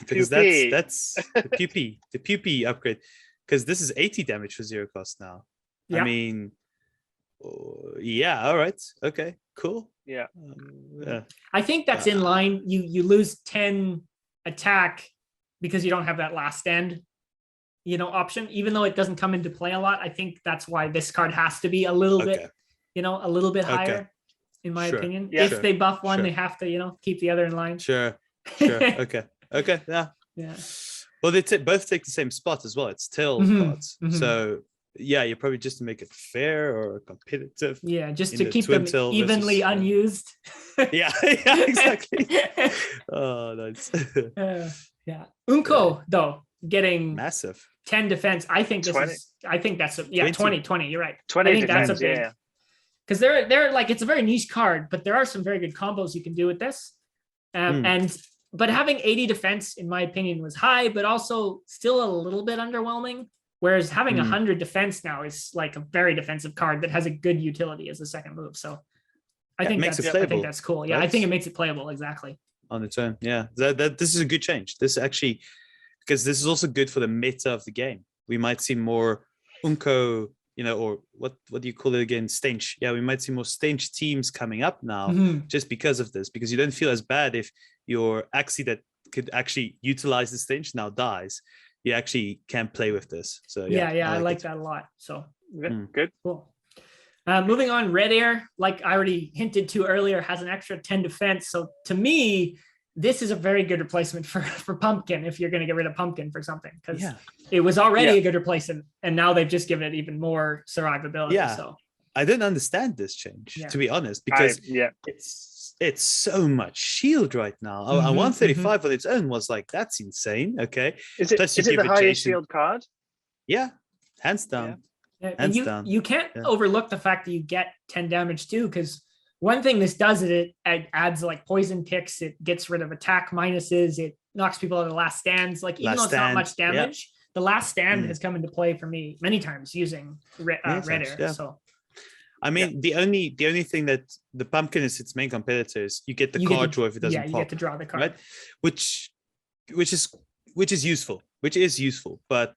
because Pupay. that's the Pupay upgrade, because this is 80 damage for 0 cost now. Yeah. I mean, all right, okay, cool. Yeah. I think that's in line. You lose 10 attack because you don't have that last stand, option, even though it doesn't come into play a lot. I think that's why this card has to be a little bit, a little bit higher, in my opinion. Yeah, if they buff one, they have to, keep the other in line. Sure. Okay. Yeah. Well, they both take the same spot as well. It's tail cards. So you probably just to make it fair or competitive. Yeah, just to keep them evenly unused. Yeah, exactly. Oh, nice. Unko though, getting massive 10 defense. I think this 20. is. I think that's 20. You're right. 20 I think defense, that's a big. Because they're like, it's a very niche card, but there are some very good combos you can do with this. But having 80 defense, in my opinion, was high, but also still a little bit underwhelming. Whereas having 100 defense now is like a very defensive card that has a good utility as a second move. So I think that's cool. Yeah, right? I think it makes it playable exactly on its own. Yeah, this is a good change. This actually, because this is also good for the meta of the game. We might see more Unko, or what do you call it again? Stench. Yeah, we might see more Stench teams coming up now just because of this, because you don't feel as bad if your Axie that could actually utilize the Stench now dies. You actually can play with this. So I like that a lot. So good. Cool. Moving on, Red Air, like I already hinted to earlier, has an extra 10 defense. So to me, this is a very good replacement for Pumpkin if you're going to get rid of Pumpkin for something, because it was already a good replacement, and now they've just given it even more survivability. Yeah. So I don't understand this change, to be honest, because it's so much shield right now. 135 on its own was like, that's insane. Okay. Is it the highest shield card? Yeah, hands down. Yeah. And you can't overlook the fact that you get 10 damage too, because one thing this does is it adds like poison ticks, it gets rid of attack minuses, it knocks people out of the last stands. Like, even though it's not much damage, the last stand has come into play for me many times using Red Air. Yeah. So I mean, the only thing that the Pumpkin is its main competitor is you get the card draw if it doesn't pop. You get to draw the card, right? Which is useful, but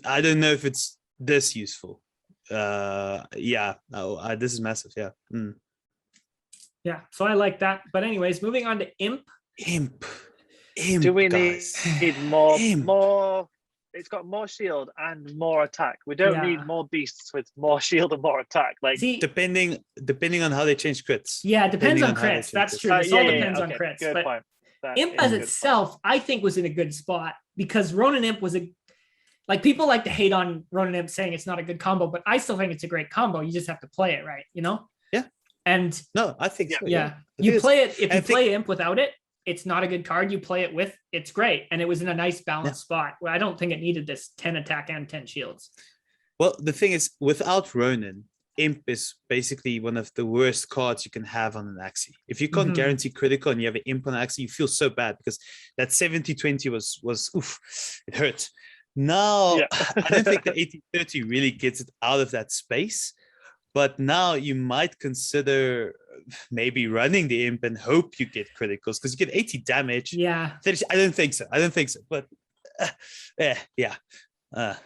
I don't know if it's this useful. This is massive. Yeah, so I like that. But anyways, moving on to Imp. Do we need more? It's got more shield and more attack. We don't need more beasts with more shield and more attack. Like, depending on how they change crits. Yeah, it depends on crits. That's true. It all depends on crits. Good point. Imp as itself, I think, was in a good spot because Ronin Imp was people like to hate on Ronin Imp saying it's not a good combo, but I still think it's a great combo. You just have to play it right, Yeah. And no, I think so. Yeah. You play it if you play Imp without it, it's not a good card. You play it with, it's great. And it was in a nice balanced spot where I don't think it needed this 10 attack and 10 shields. Well, the thing is, without Ronin, Imp is basically one of the worst cards you can have on an Axie. If you can't guarantee critical and you have an Imp on an Axie, you feel so bad because that 70-20 was oof, it hurt. Now, I don't think the 80-30 really gets it out of that space. But now you might consider maybe running the Imp and hope you get criticals because you get 80 damage. Yeah. 30, I don't think so. But yeah. I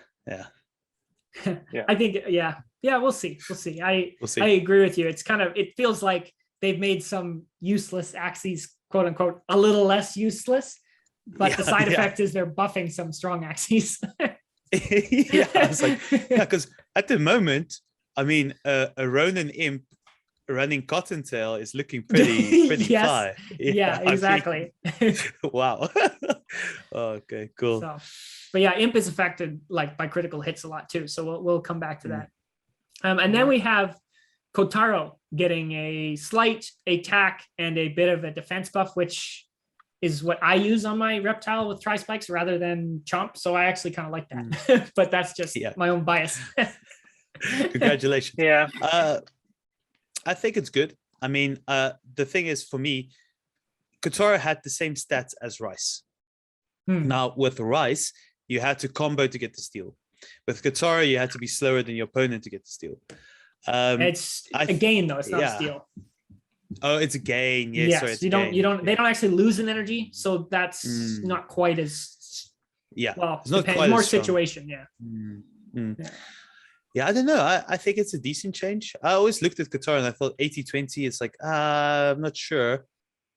think, we'll see. I agree with you. It's kind of, it feels like they've made some useless Axies, quote unquote, a little less useless, but the side effect is they're buffing some strong Axies. I was like, because at the moment, I mean, a Ronin Imp running Cottontail is looking pretty fly. Yeah, exactly. I mean, wow. Okay, cool. So, but yeah, Imp is affected like by critical hits a lot too. So we'll come back to that. And then we have Kotaro getting a slight attack and a bit of a defense buff, which is what I use on my reptile with tri-spikes rather than Chomp. So I actually kind of like that, but that's just my own bias. Congratulations. Yeah. I think it's good. I mean, the thing is for me, Kotaro had the same stats as Rice. Now with Rice, you had to combo to get the steal. With Kotaro, you had to be slower than your opponent to get the steal. It's a gain though, it's not a steal. Oh, it's a gain. Yes, sorry, they don't actually lose an energy, so that's not quite as well. It's not depends, quite more as strong. situation. Yeah, I don't know. I think it's a decent change. I always looked at Kotaro and I thought 80-20. It's like I'm not sure.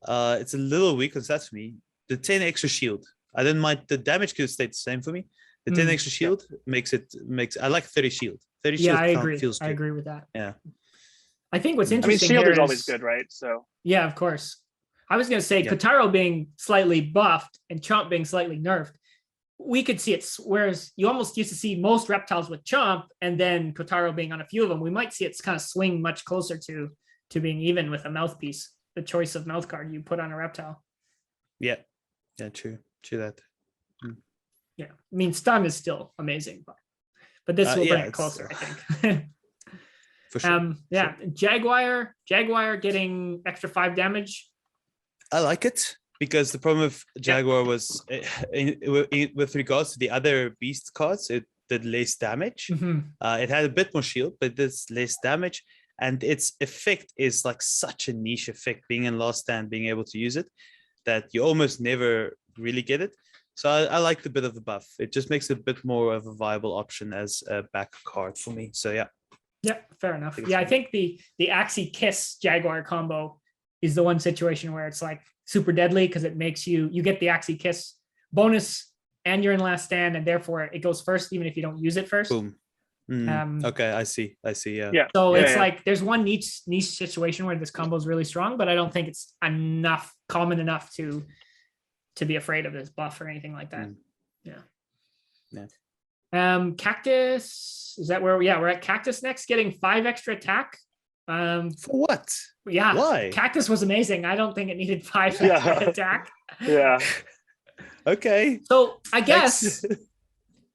It's a little weak on stats for me. The 10 extra shield. I didn't mind. The damage could have stayed the same for me. The 10 extra shield makes I like 30 shield. 30 shield I agree. feels good. I agree with that. Yeah. I think what's I mean, interesting shield here is always good, right? So yeah, of course. I was going to say Kotaro being slightly buffed and Chomp being slightly nerfed. We could see it, whereas you almost used to see most reptiles with Chomp and then Kotaro being on a few of them. We might see it kind of swing much closer to being even with a mouthpiece, the choice of mouth card you put on a reptile. Yeah, true that. Yeah, I mean, stun is still amazing, but this will bring it closer, I think. For sure. Sure. Jaguar getting extra 5 damage. I like it because the problem with Jaguar was with regards to the other beast cards, it did less damage. It had a bit more shield, but it's less damage. And its effect is like such a niche effect, being in last stand, being able to use it, that you almost never really get it. So I like the bit of the buff. It just makes it a bit more of a viable option as a back card for me. So yeah. Yeah, fair enough. I think the Axie Kiss Jaguar combo is the one situation where it's like super deadly because it makes you get the Axie Kiss bonus and you're in last stand, and therefore it goes first even if you don't use it first. Boom. Okay, I see. Yeah. So it's like there's one niche situation where this combo is really strong, but I don't think it's common enough to be afraid of this buff or anything like that. Cactus, is that where we're at Cactus next, getting 5 extra attack. For what? Yeah. Why? Cactus was amazing. I don't think it needed 5 extra attack. Yeah. Okay. So I guess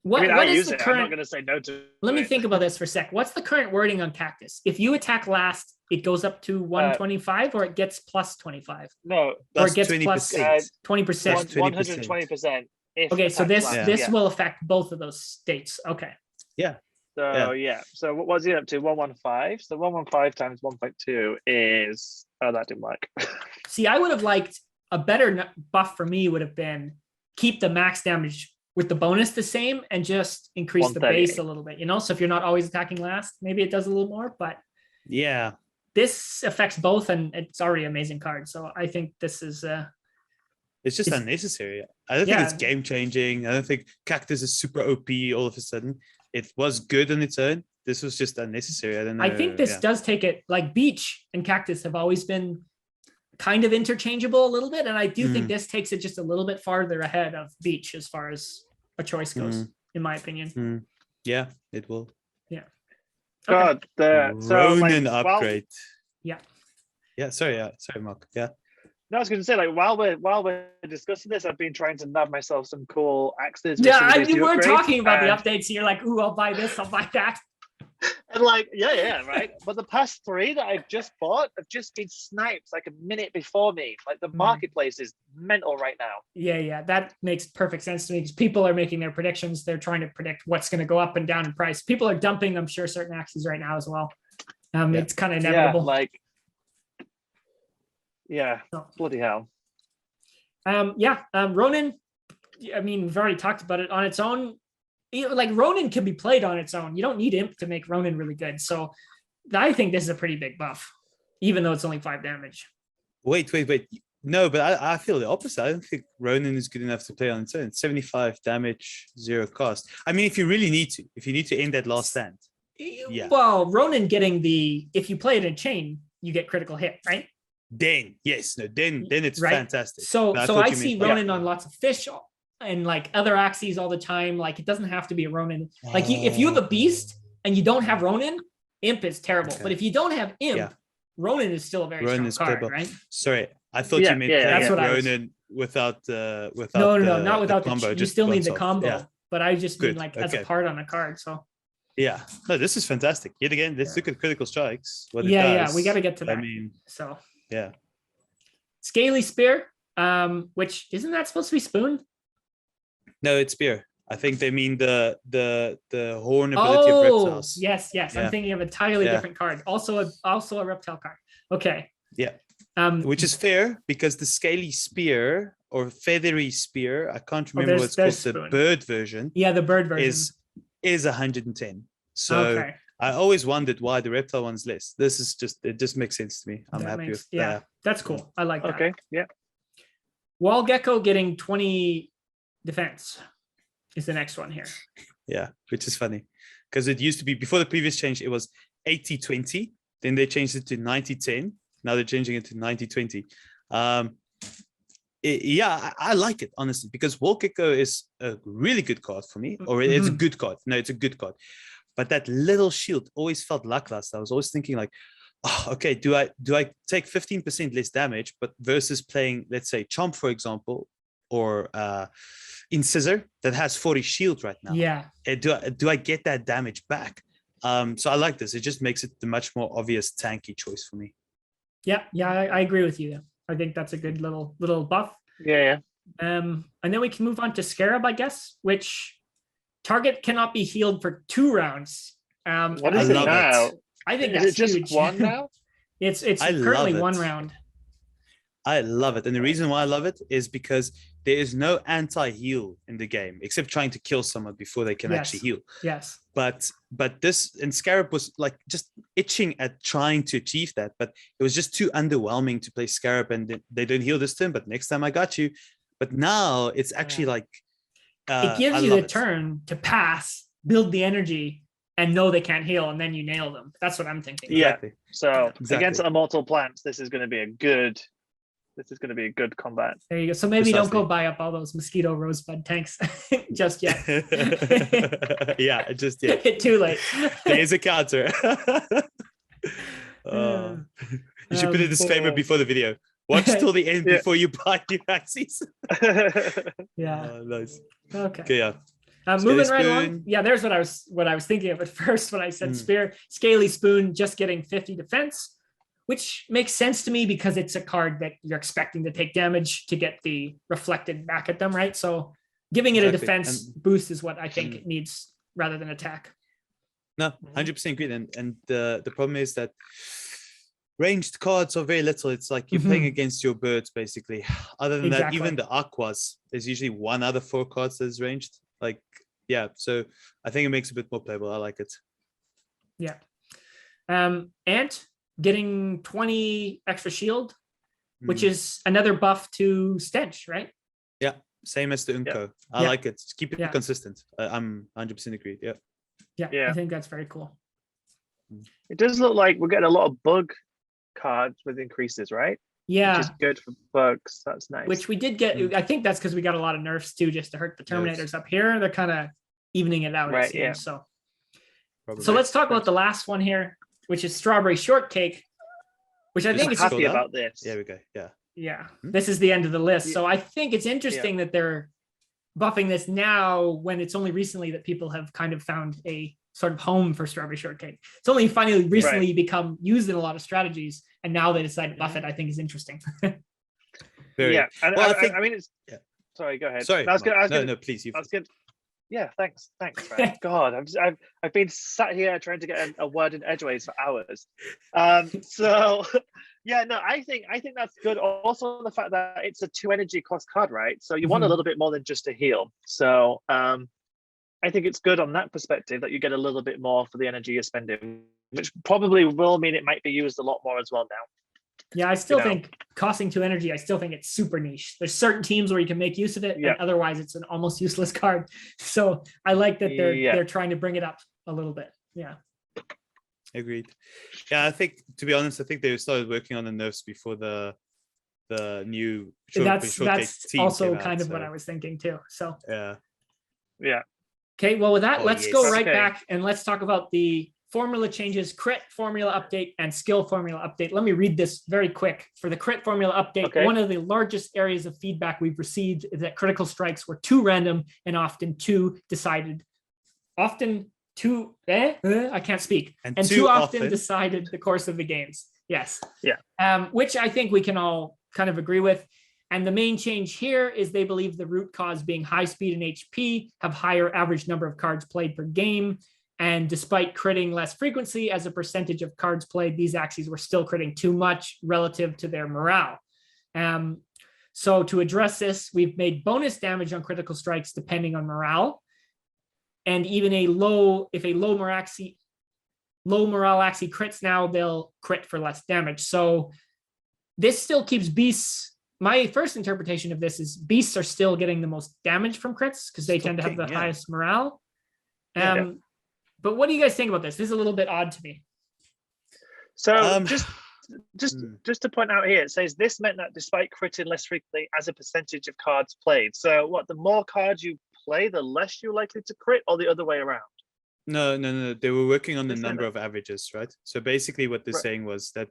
what is the current? I'm not going to say no to. Let me think about this for a sec. What's the current wording on Cactus? If you attack last, it goes up to 125, or it gets plus 25. No, or it gets 20%. Plus 20%. 120%. Okay, so this will affect both of those states. Okay. Yeah. So what was it up to? 115. So 115 times 1.2 is that didn't work. See, I would have liked a better buff for me would have been keep the max damage with the bonus the same and just increase the base a little bit, so if you're not always attacking last, maybe it does a little more, but this affects both and it's already an amazing card. So I think this is it's just unnecessary. I don't think it's game changing. I don't think Cactus is super OP all of a sudden. It was good on its own. This was just unnecessary. I don't know. I think this does take it, like Beach and Cactus have always been kind of interchangeable a little bit. And I do think this takes it just a little bit farther ahead of Beach as far as a choice goes, in my opinion. Yeah, it will. Yeah. God, Ronin upgrade. Yeah. Yeah, sorry, Mark. Yeah. No, I was going to say, like, while we're discussing this, I've been trying to nab myself some cool Axies. Yeah, I mean, we're talking about the updates, and you're like, "Ooh, I'll buy this, I'll buy that." And like, yeah, right. But the past 3 that I've just bought have just been sniped like a minute before me. Like the marketplace is mental right now. Yeah, that makes perfect sense to me because people are making their predictions. They're trying to predict what's going to go up and down in price. People are dumping, I'm sure, certain Axies right now as well. It's kind of inevitable. Bloody hell. Ronin. I mean, we've already talked about it on its own. Like Ronin can be played on its own. You don't need Imp to make Ronin really good. So I think this is a pretty big buff, even though it's only 5 damage. Wait. No, but I feel the opposite. I don't think Ronin is good enough to play on its own. 75 damage, 0 cost. I mean, if you really need to, if you need to end that last stand. Yeah. Well, Ronin getting if you play it in chain, you get critical hit, right? Then it's right? Fantastic. So I see Ronin on lots of fish and like other Axies all the time. Like it doesn't have to be a Ronin. Like if you have a beast and you don't have Ronin, Imp is terrible. Okay. But if you don't have Imp, Ronin is still a very strong card, right? Sorry, I thought you meant playing Ronin without no, not without the combo. You still need the combo. Yeah. But I just mean like as a part on a card. So yeah, no, this is fantastic. Yet again, let's look at critical strikes. What it does. Yeah, we got to get to that. I mean, so yeah, Scaly Spear, which isn't that supposed to be spoon? No, it's spear. I think they mean the horn ability of reptiles. Yes. Yeah. I'm thinking of a entirely different card. Also a reptile card. Okay. Yeah. Which is fair because the Scaly Spear or Feathery Spear, I can't remember what's called, the bird version. Yeah, the bird version is 110. So I always wondered why the reptile one's less. This is it just makes sense to me. I'm happy with that. Yeah, that's cool. I like that. Okay. Yeah. Wall Gecko getting 20 defense is the next one here. Yeah, which is funny because it used to be before the previous change, it was 80-20. Then they changed it to 90-10. Now they're changing it to 90-20. I like it, honestly, because Wall Gecko is a really good card for me, or it's a good card. No, it's a good card. But that little shield always felt lackluster. I was always thinking like, oh, okay, do I take 15% less damage, but versus playing, let's say, Chomp, for example, or Incisor that has 40 shield right now. Yeah. Do I get that damage back? So I like this. It just makes it the much more obvious tanky choice for me. Yeah, I agree with you. I think that's a good little buff. Yeah. And then we can move on to Scarab, I guess, which target cannot be healed for 2 rounds. What is it now? I think that's huge. Just 1 now? It's currently 1 round. I love it. And the reason why I love it is because there is no anti-heal in the game, except trying to kill someone before they can actually heal. Yes. But this, and Scarab was like just itching at trying to achieve that, but it was just too underwhelming to play Scarab, and they don't heal this turn, but next time I got you. But now it's actually like it gives you the turn to pass, build the energy, and know they can't heal, and then you nail them. That's what I'm thinking. Yeah. Exactly. So against Immortal Plants, this is going to be a good combat. There you go. So maybe don't go buy up all those mosquito rosebud tanks just yet. Yeah, just yet. Too late. There is a counter. You should put a disclaimer before the video. Watch till the end before you buy new Axies. Yeah. Nice. Okay. Yeah. Moving right along. Yeah, there's what I was thinking of at first when I said Spear. Scaly Spoon just getting 50 defense, which makes sense to me because it's a card that you're expecting to take damage to get the reflected back at them, right? So giving it a defense boost is what I think it needs rather than attack. No, 100% agree. And the problem is that ranged cards are very little. It's like you're playing against your birds, basically. Other than that, even the Aquas, there's usually 1 out of 4 cards that is ranged. Like, yeah, so I think it makes it a bit more playable. I like it. Yeah. Ant getting 20 extra shield, which is another buff to Stench, right? Yeah, same as the Unco. I like it. Just keep it consistent. I'm 100% agreed. Yeah, I think that's very cool. It does look like we're getting a lot of bug cards with increases, right? Yeah, which is good for bugs. That's nice. Which we did get. I think that's because we got a lot of nerfs too, just to hurt the Terminators up here. They're kind of evening it out, right? It seems, so let's talk about the last one here, which is Strawberry Shortcake, which I think is happy about this. There we go. Yeah. Yeah, Hmm? this is the end of the list. Yeah. So I think it's interesting that they're buffing this now when it's only recently that people have kind of found a sort of home for strawberry shortcake. It's only finally recently become used in a lot of strategies, and now they decide to buff it. I think is interesting. Very. Yeah, and Well, I mean, it's. Yeah. Sorry, go ahead. Sorry. No, I was Mark. gonna, No, please. I was gonna. Yeah, thanks, man. God, I've been sat here trying to get a word in edgeways for hours. So yeah, no, I think that's good. Also, the fact that it's a 2 energy cost card, right? So you want a Mhm. little bit more than just a heal. So I think it's good on that perspective that you get a little bit more for the energy you're spending, which probably will mean it might be used a lot more as well now. Yeah, I still know. think costing 2 energy, I still think it's super niche. There's certain teams where you can make use of it, Yeah. and otherwise it's an almost useless card. So I like that Yeah. they're trying to bring it up a little bit. Yeah. Agreed. Yeah, I think, to be honest, I think they started working on the nerfs before the new That's team also came out, kind of what so, I was thinking too. So Yeah. Yeah. okay, well with that, Oh, let's go yes. right Okay. back and let's talk about the formula changes, crit formula update, and skill formula update. Let me read this very quick. For the crit formula update, Okay. one of the largest areas of feedback we've received is that critical strikes were too random and often too decided. I can't speak. And And too too often often. decided the course of the games. Yes. Yeah. Which I think we can all kind of agree with. And the main change here is they believe the root cause being high speed and HP have higher average number of cards played per game. And despite critting less frequency as a percentage of cards played, these Axies were still critting too much relative to their morale. So to address this, we've made bonus damage on critical strikes depending on morale. And even if a low morale Axie crits now, they'll crit for less damage. So this still keeps beasts. My first interpretation of this is beasts are still getting the most damage from crits because they tend to have the highest morale. Yeah. But what do you guys think about this? This is a little bit odd to me. So just to point out here, it says this meant that despite critting less frequently as a percentage of cards played. So what, the more cards you play, the less you're likely to crit, or the other way around? No. They were working on the They said number that. of averages, right? So basically what they're Right. saying was that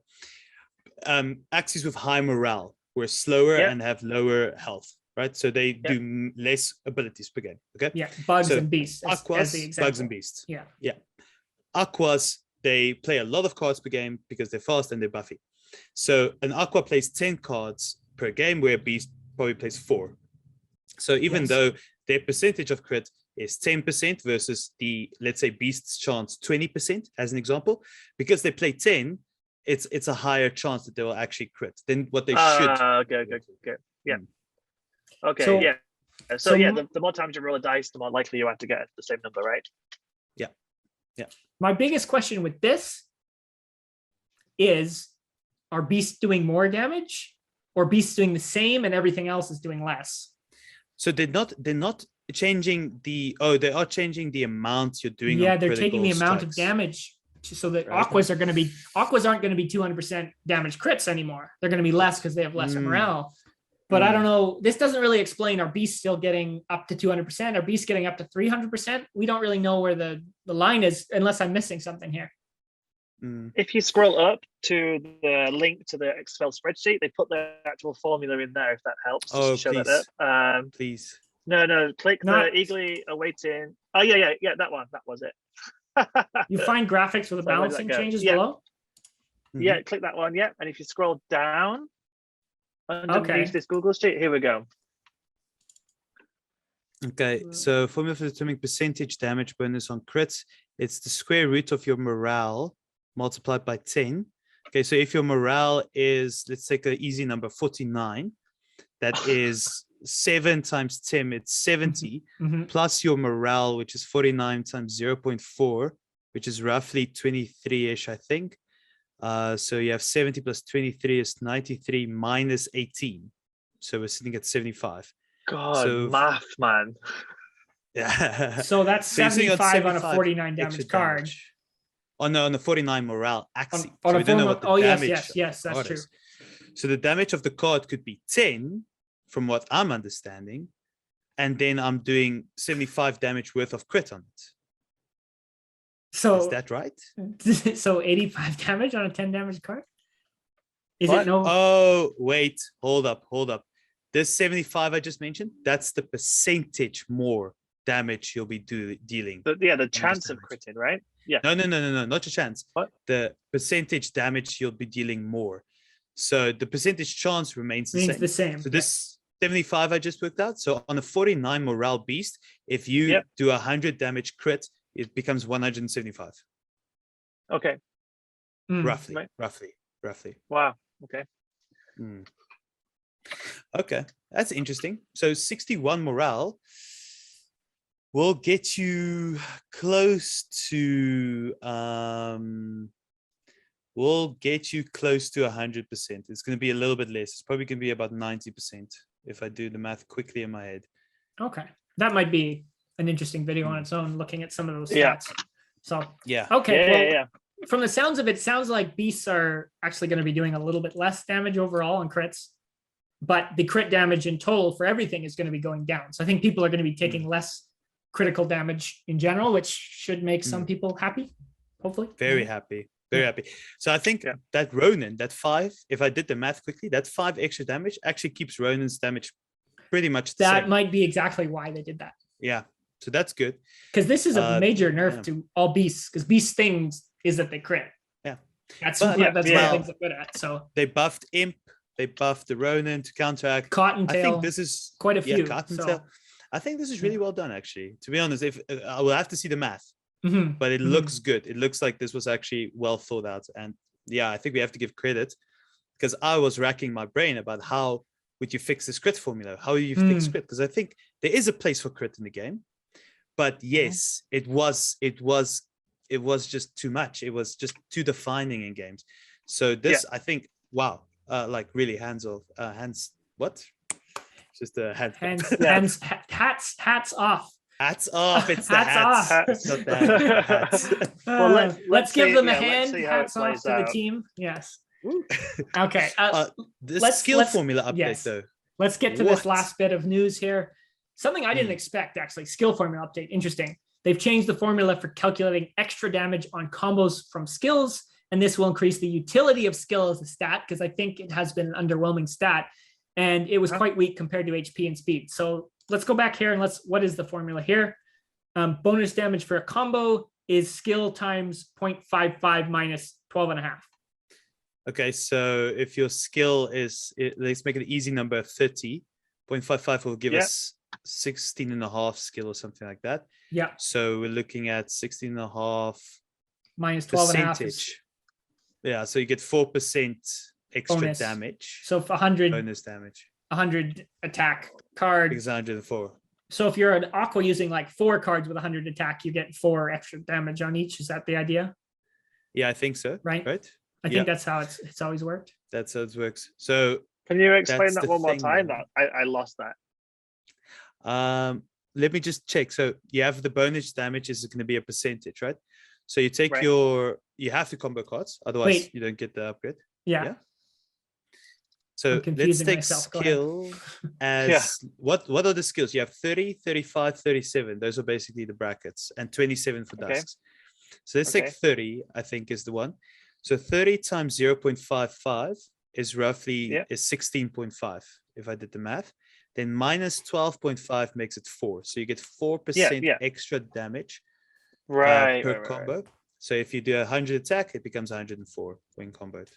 Axies with high morale were slower Yeah. and have lower health, right? So they Yeah. do less abilities per game, okay? Yeah, bugs So, and beasts as the Aquas, example. bugs and beasts. Yeah. Aquas, they play a lot of cards per game because they're fast and they're buffy. So an Aqua plays 10 cards per game, where a beast probably plays 4. So even Yes. though their percentage of crit is 10% versus the, let's say, beast's chance 20%, as an example, because they play 10, it's a higher chance that they will actually crit than what they should. Okay. Yeah. Okay. So- yeah. So so yeah, m- the more times you roll a dice, the more likely you are to get the same number, right? My biggest question with this is, are beasts doing more damage or beasts doing the same and everything else is doing less? So they're not changing they are changing the amount you're doing. Yeah, on they're taking the critical amount of strikes. damage so that Right. Aquas aren't going to be 200% damage crits anymore. They're going to be less because they have lesser morale. But I don't know. This doesn't really explain, are beasts still getting up to 200%? Are beasts getting up to 300%? We don't really know where the line is unless I'm missing something here. If you scroll up to the link to the Excel spreadsheet, they put the actual formula in there, if that helps. Just to show please. that up. Please. No, click Not- the eagerly awaiting. Oh, yeah, that one. That was it. You find graphics with the So where does balancing that go? changes Yeah. below? Yeah, click that one. Yeah, and if you scroll down underneath Okay. this Google sheet, here we go. Okay, so formula for determining percentage damage bonus on crits, it's the square root of your morale multiplied by 10. Okay, so if your morale is, let's take an easy number, 49, that is 7 times 10, it's 70, Mhm. plus your morale, which is 49 times 0.4, which is roughly 23-ish, I think. So you have 70 plus 23 is 93 minus 18. So we're sitting at 75. God, So- math, man. Yeah. So that's So you're sitting on 75 on a 75 49 damage extra card. damage. Oh no, on the 49 morale Axie. On So a we don't know formal- what the oh, yes, damage yes, of that's the card true. is. So the damage of the card could be 10, from what I'm understanding, and then I'm doing 75 damage worth of crit on it. So Is that right? so 85 damage on a 10 damage card? Is What? it no? Oh, wait, hold up. This 75 I just mentioned, that's the percentage more damage you'll be dealing. The chance of damage. critting, right? Yeah. No, not your chance. What? The percentage damage you'll be dealing more. So the percentage chance remains the Remains same. the same. So this 75 I just worked out. So on a 49 morale beast, if you Yep. do 100 damage crit, it becomes 175. Okay. Roughly, Right. roughly. Wow. Okay. Mm. Okay, that's interesting. So 61 morale will get you close to 100%. It's going to be a little bit less. It's probably going to be about 90% if I do the math quickly in my head. Okay, that might be an interesting video on its own, looking at some of those Yeah. stats. So Yeah. okay, well, Yeah. from the sounds of it, sounds like beasts are actually going to be doing a little bit less damage overall on crits, but the crit damage in total for everything is going to be going down. So I think people are going to be taking less critical damage in general, which should make some people happy, hopefully. Very happy. Very happy. So I think Yeah. that Ronin, that 5, if I did the math quickly, that 5 extra damage actually keeps Ronin's damage pretty much the That same. might be exactly why they did that. Yeah. So that's good. Because this is a major nerf yeah. to all beasts, because beast things is that they crit. Yeah. That's But- what that's yeah. what things are good at. So They buffed Imp. They buffed the Ronin to counteract. I Cottontail, think this is quite a few. Cottontail. So, I think this is really well done, actually. To be honest, if I will have to see the math, mhm. but it looks good. It looks like this was actually well thought out. And yeah, I think we have to give credit because I was racking my brain about how would you fix this crit formula? How you fix crit? Because I think there is a place for crit in the game, but yes, it was just too much. It was just too defining in games. So this, I think, wow, like really hands off, what? Just a hand. Hats off. Hats off. It's the Hats hats. off. It's not the hats. Well, let's let's give see- them a yeah, let's hand. see how it Hats off plays to the out. team. Yes. Okay. The let's- skill let's- formula update, yes. though. Let's get to this What? last bit of news here. Something I didn't expect, actually. Skill formula update. Interesting. They've changed the formula for calculating extra damage on combos from skills, and this will increase the utility of skill as a stat, because I think it has been an underwhelming stat, and it was quite weak compared to HP and speed. So let's go back here and what is the formula here? Bonus damage for a combo is skill times 0.55 minus 12.5. Okay, so if your skill is, let's make it an easy number, 30, 0.55 will give us 16.5 skill or something like that. Yeah. So we're looking at 16.5 minus 12.5 percentage. Yeah, so you get 4% extra Bonus. damage. So if 100 Bonus damage. attack card. Because 104. So if you're an aqua using like 4 cards with 100 attack, you get 4 extra damage on each. Is that the idea? Yeah, I think so. Right. I Yeah. think that's how it's always worked. That's how it works. So Can you explain That's that the one more thing, time? man. That I lost that. let me just check. So you have the bonus damage is going to be a percentage, right? So you take Right. you have to combo cards, otherwise Wait. you don't get the upgrade. Yeah. Yeah. So I'm let's confusing take myself. Go ahead. skill as what are the skills? You have 30, 35, 37. Those are basically the brackets, and 27 for Okay. dusks. So let's Okay. take 30, I think is the one. So 30 times 0.55 is roughly Yeah. is 16.5 if I did the math. Then minus 12.5 makes it 4. So you get 4% yeah. extra damage Right. per right. combo. So if you do 100 attack, it becomes 104 when comboed.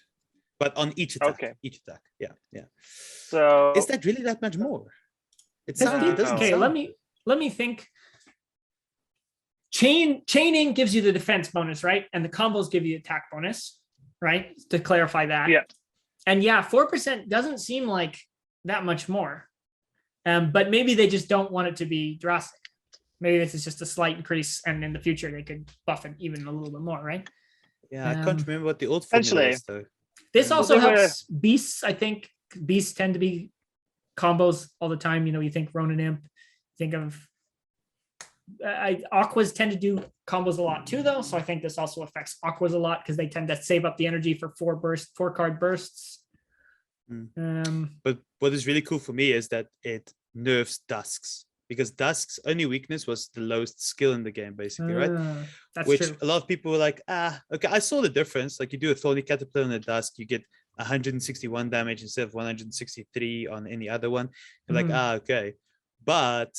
But on each attack, Okay. each attack. Yeah, yeah. So Is that really that much more? It Because sounds, it doesn't okay, sound. let me think. Chaining gives you the defense bonus, right? And the combos give you attack bonus, right? To clarify that. Yeah. And yeah, 4% doesn't seem like that much more. But maybe they just don't want it to be drastic. Maybe this is just a slight increase, and in the future they could buff it even a little bit more, right? Yeah, I can't Um, remember what the old formula essentially- is though. This Well, also they were- helps beasts. I think beasts tend to be combos all the time. You know, you think Ronin Imp, think of Aquas tend to do combos a lot too, though. So I think this also affects Aquas a lot because they tend to save up the energy for 4 card bursts. But what is really cool for me is that it nerfs dusks, because dusk's only weakness was the lowest skill in the game, basically, right? That's Which true. a lot of people were like, okay, I saw the difference. Like you do a thorny caterpillar and a dusk, you get 161 damage instead of 163 on any other one. You're Mhm. like, okay. But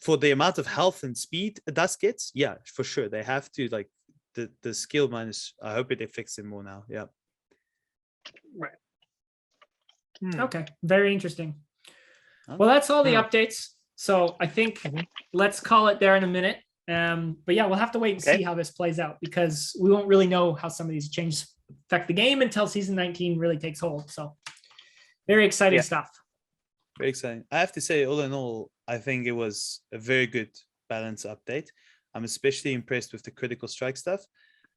for the amount of health and speed a Dusk gets, yeah, for sure. They have to like the skill minus. I hope they fix it more now. Yeah. Okay, very interesting. Huh? Well, that's all the Hmm. updates. So I think Mhm. let's call it there in a minute. But yeah, we'll have to wait and Okay. see how this plays out because we won't really know how some of these changes affect the game until season 19 really takes hold. So very exciting Yeah. stuff. Very exciting. I have to say, all in all, I think it was a very good balance update. I'm especially impressed with the critical strike stuff.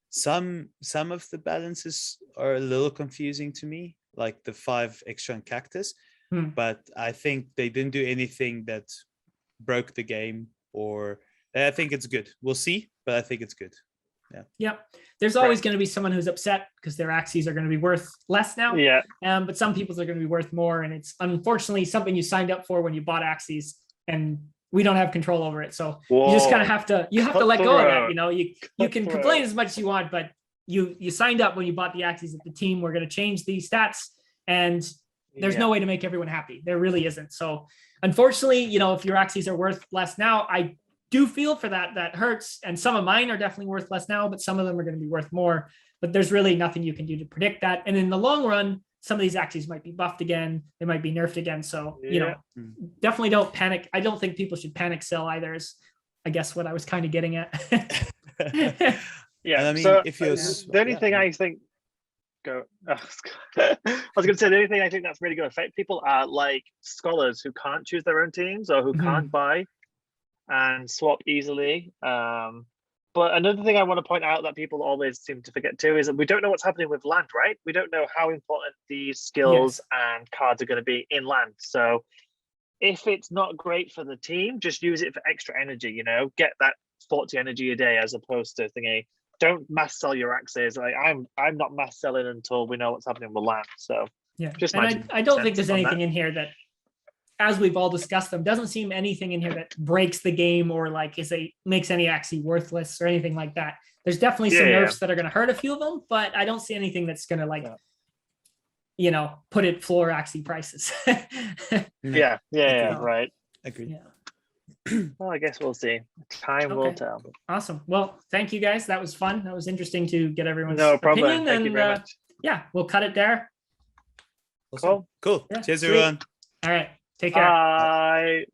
Some of the balances are a little confusing to me, like the 5 extra on cactus. But I think they didn't do anything that broke the game, or I think it's good. We'll see, but I think it's good. Yep. There's always going to be someone who's upset because their Axies are going to be worth less now. Yeah. But some people's are going to be worth more. And it's unfortunately something you signed up for when you bought Axies, and we don't have control over it. So you just kind of have to let go of that. You know, you can complain as much as you want, but you signed up when you bought the Axies that the team were going to change the stats, and there's no way to make everyone happy. There really isn't. So unfortunately, you know, if your Axies are worth less now, I do feel for that. That hurts. And some of mine are definitely worth less now, but some of them are going to be worth more. But there's really nothing you can do to predict that. And in the long run, some of these Axies might be buffed again. They might be nerfed again. So, you know, definitely don't panic. I don't think people should panic sell either, is I guess what I was kind of getting at. Yeah. And I mean, so if you're the only thing I think I was going to say the only thing I think that's really going to affect people are like scholars who can't choose their own teams or who can't buy and swap easily. But another thing I want to point out that people always seem to forget too is that we don't know what's happening with land, right? We don't know how important these skills and cards are going to be in land. So if it's not great for the team, just use it for extra energy, you know, get that 40 energy a day as opposed to thinking, don't mass sell your Axies. Like I'm not mass selling until we know what's happening with land. So yeah, just and I don't think there's anything in here that, as we've all discussed them, doesn't seem anything in here that breaks the game or like makes any Axie worthless or anything like that. There's definitely some nerfs that are going to hurt a few of them, but I don't see anything that's going to you know, put it floor Axie prices. Right. Agreed. Yeah. Well, I guess we'll see. Time will tell. Awesome. Well, thank you guys. That was fun. That was interesting to get everyone's No problem. opinion. Thank you very much. Yeah, we'll cut it there. Awesome. Cool. Yeah, Cheers, sweet. everyone. All right. Take care. Bye.